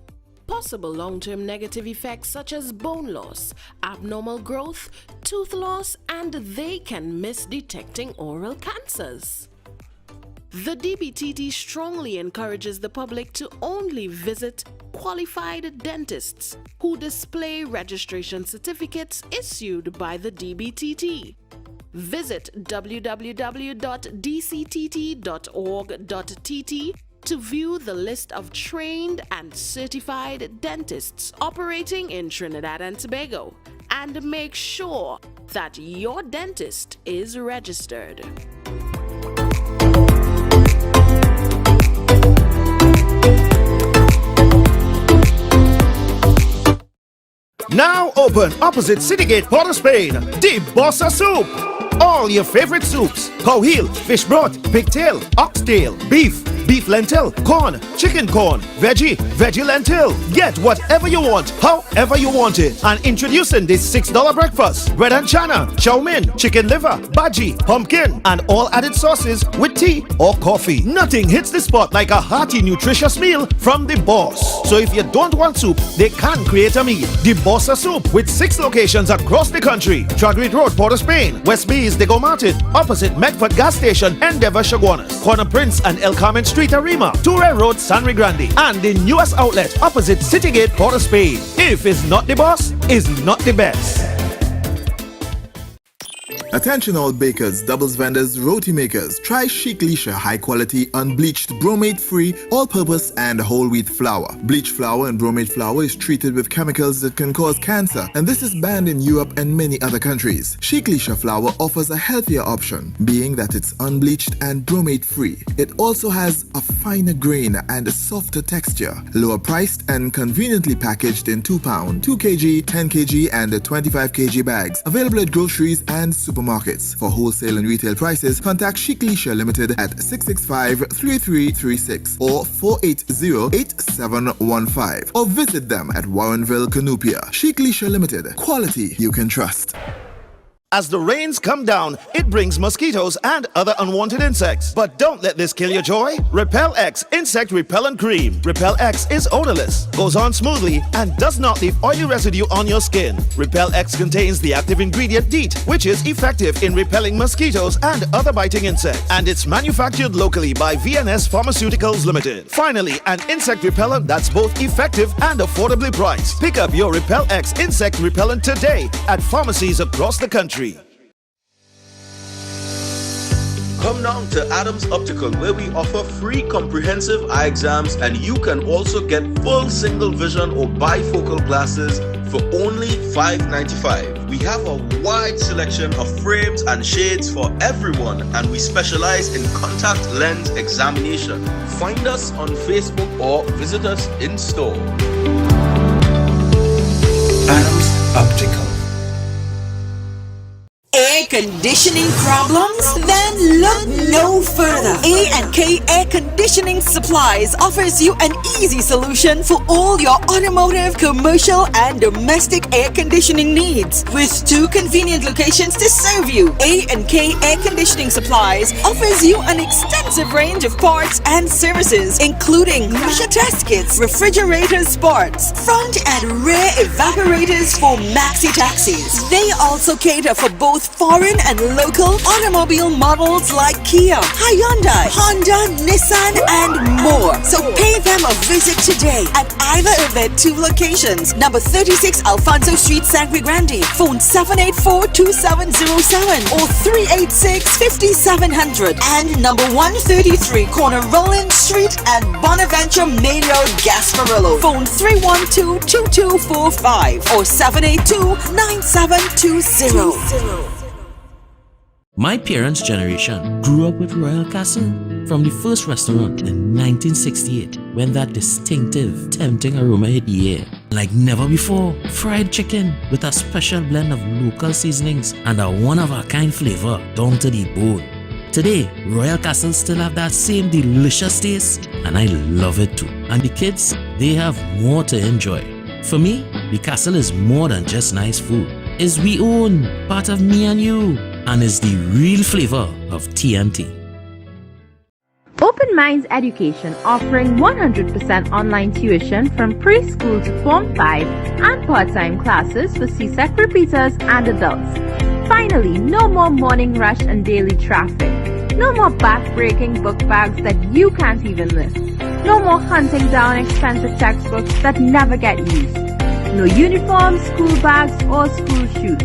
Possible long-term negative effects such as bone loss, abnormal growth, tooth loss, and they can miss detecting oral cancers. The DBTT strongly encourages the public to only visit qualified dentists who display registration certificates issued by the DBTT. Visit www.dctt.org.tt to view the list of trained and certified dentists operating in Trinidad and Tobago and make sure that your dentist is registered. Now open opposite Citygate, Port of Spain, the Bossa Soup. All your favorite soups: cow heel, fish broth, pigtail, oxtail, beef lentil, corn, chicken corn, veggie lentil. Get whatever you want, however you want it. And introducing this $6 breakfast: bread and chana, chow mein, chicken liver, bhaji, pumpkin, and all added sauces with tea or coffee. Nothing hits the spot like a hearty, nutritious meal from the boss. So if you don't want soup, they can create a meal. The Bossa Soup with 6 locations across the country: Chadwick Road, Port of Spain; West Bees, Diego Martin, opposite Medford Gas Station, Endeavour, Chaguanas; Corner Prince and El Carmen Street, Arima; Toure Road, San Grande; and the newest outlet opposite Citygate, Port of Spain. If it's not the boss, it's not the best. Attention all bakers, doubles vendors, roti makers. Try Chic Lisha high quality, unbleached, bromate free, all purpose and whole wheat flour. Bleached flour and bromate flour is treated with chemicals that can cause cancer, and this is banned in Europe and many other countries. Chic Lisha flour offers a healthier option, being that it's unbleached and bromate free. It also has a finer grain and a softer texture, lower priced and conveniently packaged in 2 pound, 2 kg, 10 kg and 25 kg bags. Available at groceries and supermarkets. supermarkets. For wholesale and retail prices, contact Chic Leisure Limited at 665-3336 or 480-8715 or visit them at Warrenville, Canoopia. Chic Leisure Limited. Quality you can trust. As the rains come down, it brings mosquitoes and other unwanted insects. But don't let this kill your joy. Repel X Insect Repellent Cream. Repel X is odorless, goes on smoothly, and does not leave oily residue on your skin. Repel X contains the active ingredient DEET, which is effective in repelling mosquitoes and other biting insects. And it's manufactured locally by VNS Pharmaceuticals Limited. Finally, an insect repellent that's both effective and affordably priced. Pick up your Repel X Insect Repellent today at pharmacies across the country. Come down to Adams Optical, where we offer free comprehensive eye exams, and you can also get full single vision or bifocal glasses for only $5.95. We have a wide selection of frames and shades for everyone, and we specialize in contact lens examination. Find us on Facebook or visit us in store. Adams Optical. Air conditioning problems? Then look no further. A&K Air Conditioning Supplies offers you an easy solution for all your automotive, commercial, and domestic air conditioning needs. With 2 convenient locations to serve you, A&K Air Conditioning Supplies offers you an extensive range of parts and services, including pressure test kits, refrigerator parts, front and rear evaporators for maxi taxis. They also cater for both foreign and local automobile models like Kia, Hyundai, Honda, Nissan, and more. So pay them a visit today at either of their 2 locations. Number 36 Alfonso Street, Sangre Grande. Phone 784-2707 or 386-5700. And number 133 Corner Roland Street at Bonaventure Main Road, Gasparillo. Phone 312-2245 or 782-9720. My parents' generation grew up with Royal Castle. From the first restaurant in 1968, when that distinctive, tempting aroma hit the air. Like never before, fried chicken with a special blend of local seasonings and a one-of-a-kind flavor down to the bone. Today, Royal Castle still have that same delicious taste, and I love it too. And the kids, they have more to enjoy. For me, the Castle is more than just nice food. It's we own, part of me and you, and is the real flavor of TNT. Open Minds Education, offering 100% online tuition from preschool to Form 5 and part-time classes for CSEC repeaters and adults. Finally, no more morning rush and daily traffic. No more back-breaking book bags that you can't even lift. No more hunting down expensive textbooks that never get used. No uniforms, school bags, or school shoes.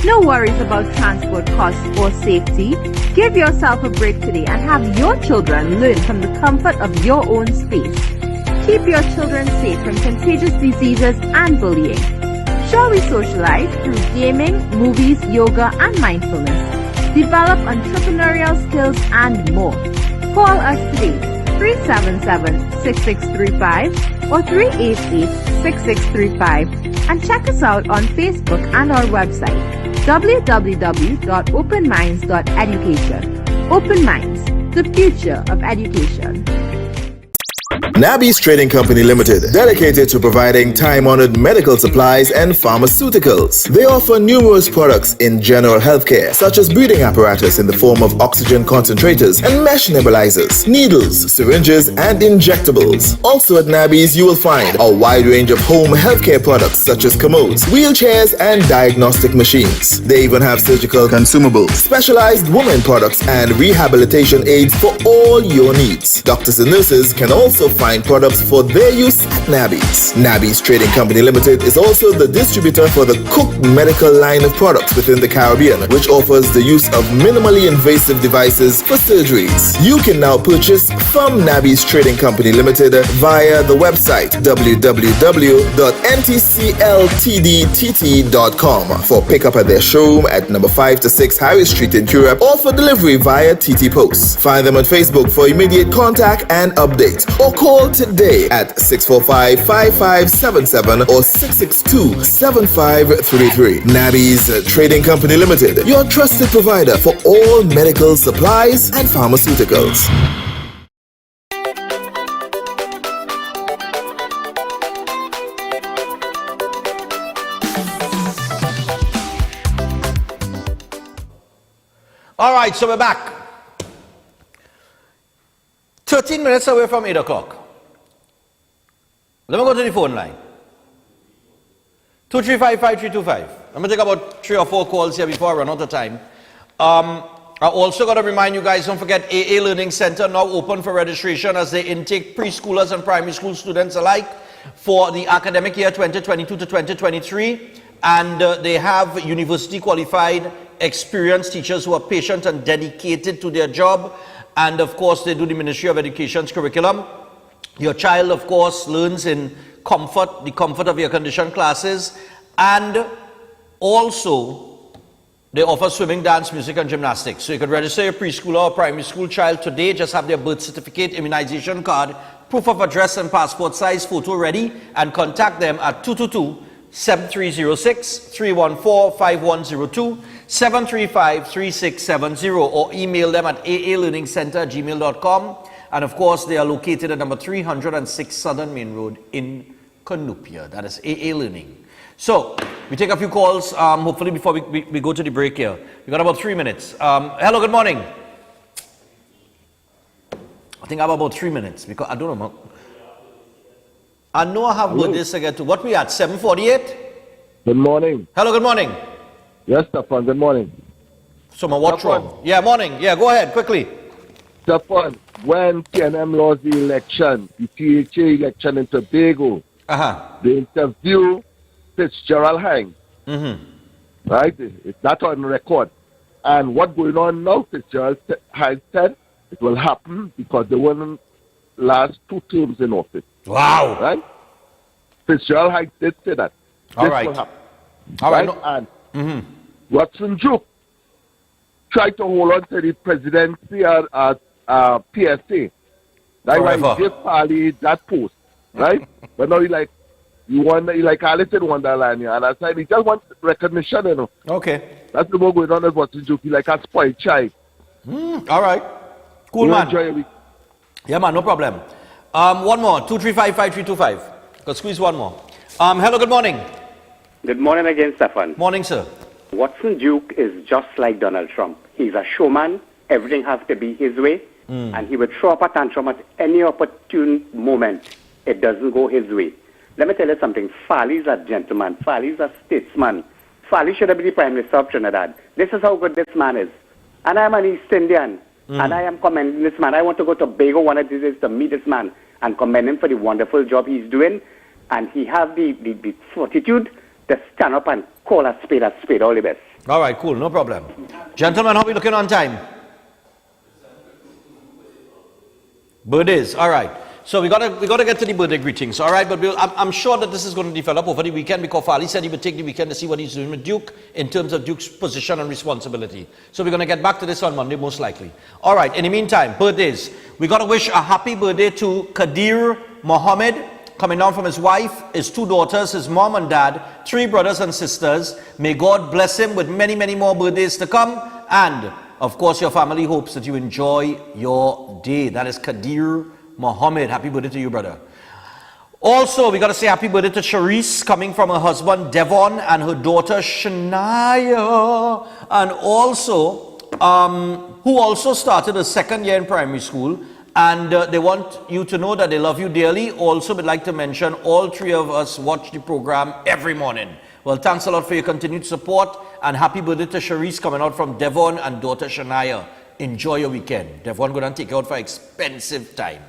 No worries about transport costs or safety. Give yourself a break today and have your children learn from the comfort of your own space. Keep your children safe from contagious diseases and bullying. Shall we socialize through gaming, movies, yoga, and mindfulness? Develop entrepreneurial skills and more. Call us today, 377-6635 or 388-6635, and check us out on Facebook and our website, www.openminds.education. Open Minds, the future of education. Nabby's Trading Company Limited, dedicated to providing time-honored medical supplies and pharmaceuticals. They offer numerous products in general healthcare, such as breathing apparatus in the form of oxygen concentrators and mesh nebulizers, needles, syringes, and injectables. Also at Nabby's, you will find a wide range of home healthcare products such as commodes, wheelchairs, and diagnostic machines. They even have surgical consumables, specialized women products, and rehabilitation aids for all your needs. Doctors and nurses can also find products for their use at Nabby's. Nabby's Trading Company Limited is also the distributor for the Cook medical line of products within the Caribbean, which offers the use of minimally invasive devices for surgeries. You can now purchase from Nabby's Trading Company Limited via the website www.ntcltdtt.com for pickup at their showroom at number 5 to 6 Harris Street in Curepe, or for delivery via TT Post. Find them on Facebook for immediate contact and updates, or call today at 645 665-5577 or 662-7533. Nabby's Trading Company Limited, your trusted provider for all medical supplies and pharmaceuticals. All right, so we're back. 13 minutes away from 8 o'clock. Let me go to the phone line. 235-5325. I'm going to take about 3 or 4 calls here before I run out of time. I also got to remind you guys, don't forget AA Learning Center now open for registration as they intake preschoolers and primary school students alike for the academic year 2022 to 2023. And they have university qualified, experienced teachers who are patient and dedicated to their job. And of course, they do the Ministry of Education's curriculum. Your child, of course, learns in comfort, the comfort of air-conditioned classes. And also, they offer swimming, dance, music, and gymnastics. So you could register your preschooler or primary school child today. Just have their birth certificate, immunization card, proof of address, and passport size photo ready. And contact them at 222-7306, 314-5102, 735-3670, or email them at aalearningcenter@gmail.com. And of course, they are located at number 306 Southern Main Road in Cunupia. That is AA Learning. So, we take a few calls, hopefully before we go to the break here. We got about 3 minutes. Hello, good morning. I think I have about 3 minutes, because I don't know. I know I have birthdays to get to. What we at, 7:48? Good morning. Hello, good morning. Yes, Stephan, good morning. So, what's wrong? Yeah, morning. Yeah, go ahead, quickly. Stephan, when TNM lost the election, the THA election in Tobago, they interviewed Fitzgerald Hines. Right? It's not on record. And what's going on now, Fitzgerald Hines said it will happen because they won't last 2 terms in office. Wow. Right? Fitzgerald Hines did say that. All this right. will happen. All right. And Watson Duke tried to hold on to the presidency at PSA. That's why he gave Pali that post. Right? But now he like Alice in Wonderland here. And I said he just wants recognition, you know. Okay. That's the more going on with Watson Duke. He like a spoiled child. All right. Cool, man. Enjoy your week. Yeah, man, no problem. One more, 235-5325. Could squeeze one more. Hello, good morning. Good morning again, Stephan. Morning, sir. Watson Duke is just like Donald Trump. He's a showman. Everything has to be his way. And he would throw up a tantrum at any opportune moment. It doesn't go his way. Let me tell you something. Farley's a gentleman. Farley's a statesman. Farley should have been the Prime Minister of Trinidad. This is how good this man is. And I'm an East Indian. And I am commending this man. I want to go to Tobago one of these days to meet this man and commend him for the wonderful job he's doing. And he have the fortitude to stand up and call a spade. All the best. All right, cool, no problem. Gentlemen, how are we looking on time? Birthdays, all right. So we gotta get to the birthday greetings, all right? But I'm sure that this is going to develop over the weekend because Farley said he would take the weekend to see what he's doing with Duke in terms of Duke's position and responsibility. So we're going to get back to this on Monday, most likely. All right, in the meantime, birthdays. We got to wish a happy birthday to Kadir Mohammed, coming down from his wife, his 2 daughters, his mom and dad, 3 brothers and sisters. May God bless him with many, many more birthdays to come. And, of course, your family hopes that you enjoy your day. That is Kadir Mohammed. Happy birthday to you, brother. Also, we got to say happy birthday to Charisse, coming from her husband, Devon, and her daughter, Shania. And also, who also started a 2nd year in primary school. And they want you to know that they love you dearly. Also, would like to mention all 3 of us watch the program every morning. Well, thanks a lot for your continued support. And happy birthday to Charisse, coming out from Devon and daughter Shania. Enjoy your weekend. Devon going to take you out for expensive time.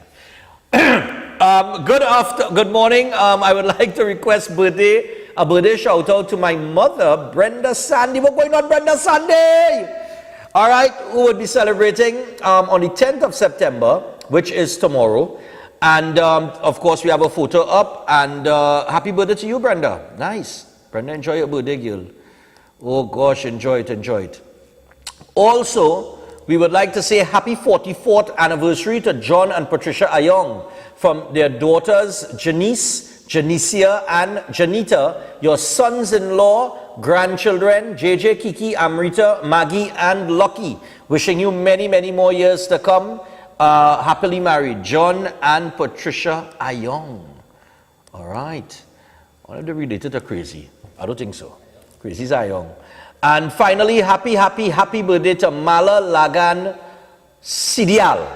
Good morning. I would like to request a birthday shout out to my mother, Brenda Sandy. What's going on, Brenda Sandy? All right, who would be celebrating on the 10th of September, which is tomorrow. And of course, we have a photo up. And happy birthday to you, Brenda. Nice. Brenda, enjoy your birthday, girl. Oh gosh, enjoy it, enjoy it. Also, we would like to say happy 44th anniversary to John and Patricia Ayong from their daughters Janice, Janicia, and Janita, your sons-in-law, grandchildren, JJ, Kiki, Amrita, Maggie, and Lucky. Wishing you many, many more years to come. Happily married, John and Patricia Ayong. All right. One of them related to Crazy. I don't think so. Crazy's Ayong. And finally, happy birthday to Mala Lagan Sidial.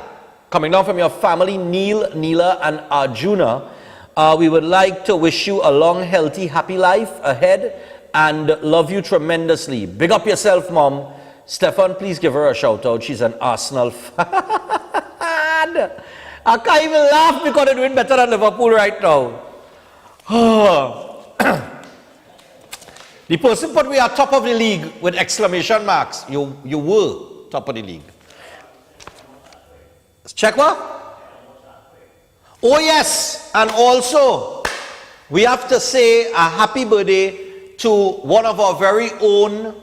Coming down from your family, Neil, Neela, and Arjuna. We would like to wish you a long, healthy, happy life ahead and love you tremendously. Big up yourself, Mom. Stephan, please give her a shout out. She's an Arsenal fan. I can't even laugh because they're doing better than Liverpool right now. The person put we are top of the league with exclamation marks. You were top of the league. Check what? Oh yes, and also we have to say a happy birthday to one of our very own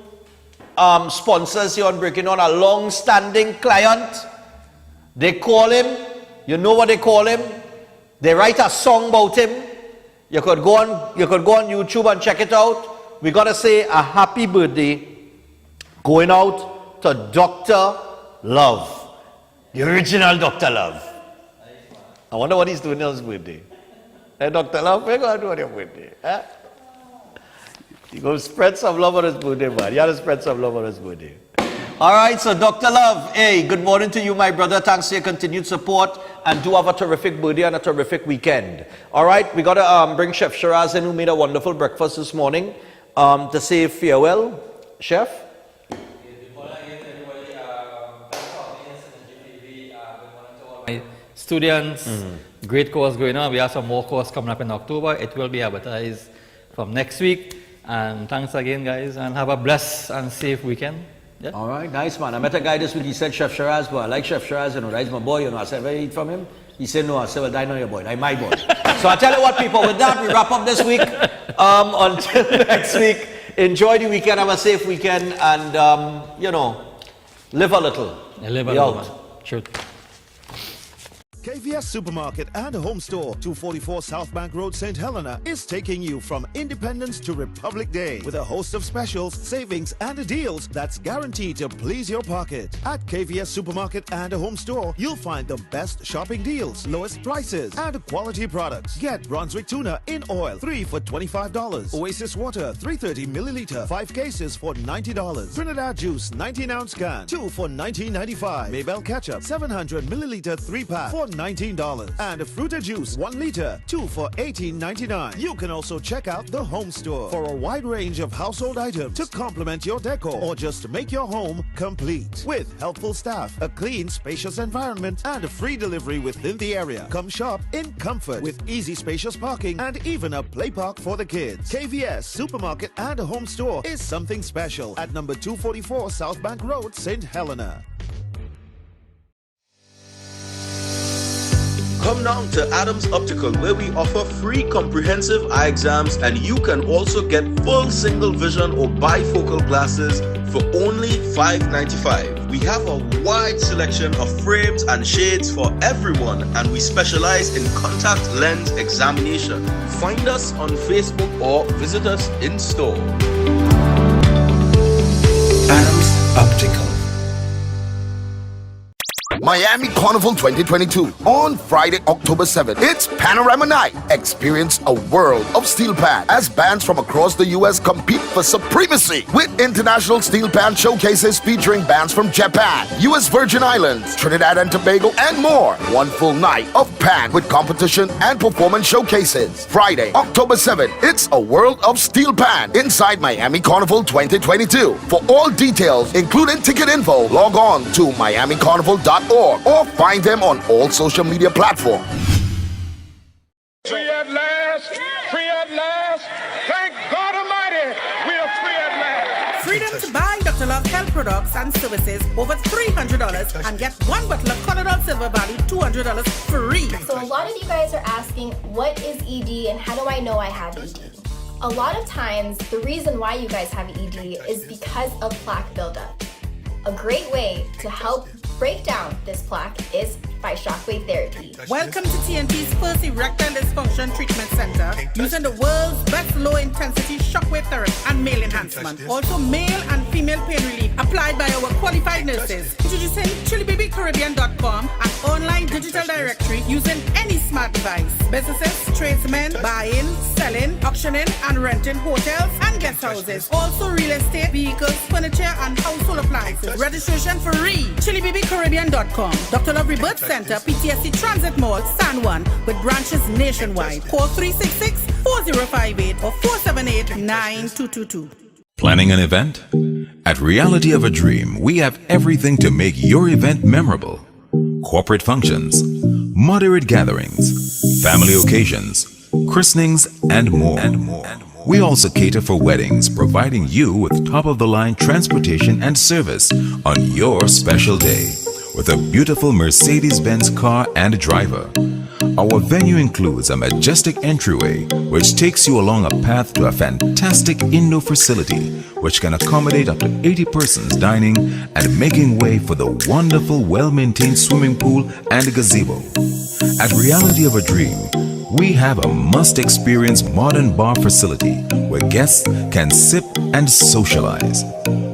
sponsors here on Breaking On, a long-standing client. They call him, you know what they call him? They write a song about him. You could go on YouTube and check it out. We gotta say a happy birthday going out to Dr. Love, the original Dr. Love. I wonder what he's doing on his birthday. Hey, Dr. Love, what are you going to do on your birthday? Huh? You go spread some love on his birthday, man. You gotta spread some love on his birthday. All right, so Dr. Love, hey, good morning to you, my brother. Thanks for your continued support, and do have a terrific birthday and a terrific weekend. All right, we got to bring Chef Shiraz in, who made a wonderful breakfast this morning, to say farewell. Chef? My students, great course going on. We have some more course coming up in October. It will be advertised from next week. And thanks again, guys, and have a blessed and safe weekend. Yeah. All right, nice, man. I met a guy this week. He said Chef Shiraz, but I like Chef Shiraz, you know, that's my boy. You know, I said, where you eat from him? He said, no. I said, well, dine on your boy. That's my boy. So I tell you what, people, with that, we wrap up this week. Until next week, enjoy the weekend. Have a safe weekend, and, you know, live a little. Yeah, live a little, man. Sure. KVS Supermarket and Home Store, 244 South Bank Road, St. Helena, is taking you from Independence to Republic Day with a host of specials, savings, and deals that's guaranteed to please your pocket. At KVS Supermarket and Home Store, you'll find the best shopping deals, lowest prices, and quality products. Get Brunswick tuna in oil, 3 for $25. Oasis water, 330 milliliter, 5 cases for $90. Trinidad juice, 19-ounce can, 2 for $19.95. Maybell ketchup, 700 milliliter, 3-pack for $19. And Fruita juice, 1 liter, 2 for $18.99. You can also check out the Home Store for a wide range of household items to complement your decor or just make your home complete. With helpful staff, a clean, spacious environment, and a free delivery within the area. Come shop in comfort with easy, spacious parking and even a play park for the kids. KVS Supermarket and Home Store is something special at number 244 South Bank Road, St. Helena. Come down to Adams Optical, where we offer free comprehensive eye exams, and you can also get full single vision or bifocal glasses for only $5.95. We have a wide selection of frames and shades for everyone, and we specialize in contact lens examination. Find us on Facebook or visit us in store. Adams Optical. Miami Carnival 2022 on Friday, October 7th. It's Panorama Night. Experience a world of steel pan as bands from across the U.S. compete for supremacy with international steel pan showcases featuring bands from Japan, U.S. Virgin Islands, Trinidad and Tobago, and more. One full night of pan with competition and performance showcases. Friday, October 7th. It's a world of steel pan inside Miami Carnival 2022. For all details, including ticket info, log on to miamicarnival.org or find them on all social media platforms. Free at last, free at last. Thank God Almighty, we are free at last. Freedom to buy Dr. Love health products and services over $300 and get 1 bottle of Colonel Silver Valley $200 free. So a lot of you guys are asking, what is ED and how do I know I have ED? A lot of times, the reason why you guys have ED is because of plaque buildup. A great way to help break down this plaque is by shockwave therapy. Welcome to TNT's first erectile dysfunction treatment center, using the world's best low-intensity shockwave therapy and male enhancement. Also, male and female pain relief applied by our qualified nurses. Introducing chilibibbycaribbean.com, an online digital directory using any smart device. Businesses, tradesmen, buying, selling, auctioning, and renting hotels and guest houses. Also, real estate, vehicles, furniture, and household appliances. Registration free. chilibibbycaribbean.com. Dr. Love Rebirth Center, PTSD Transit Mall, San Juan, with branches nationwide. Call 366-4058 or 478-9222. Planning an event? At Reality of a Dream, we have everything to make your event memorable. Corporate functions, moderate gatherings, family occasions, christenings, and more. We also cater for weddings, providing you with top-of-the-line transportation and service on your special day with a beautiful Mercedes-Benz car and driver. Our venue includes a majestic entryway which takes you along a path to a fantastic indoor facility which can accommodate up to 80 persons dining and making way for the wonderful well-maintained swimming pool and gazebo. At Reality of a Dream, we have a must-experience modern bar facility where guests can sip and socialize.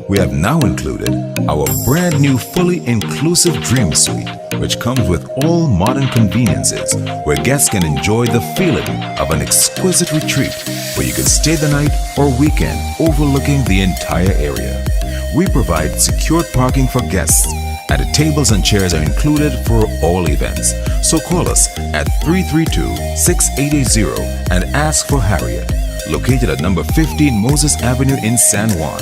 We have now included our brand new fully inclusive Dream Suite, which comes with all modern conveniences where guests can enjoy the feeling of an exquisite retreat where you can stay the night or weekend overlooking the entire area. We provide secured parking for guests, and the tables and chairs are included for all events. So call us at 332-6880 and ask for Harriet, located at number 15 Moses Avenue in San Juan.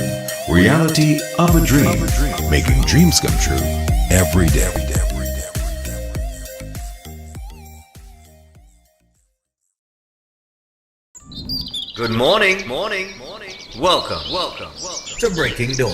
Reality of a Dream, making dreams come true every day. Good morning. Welcome to Breaking Dawn.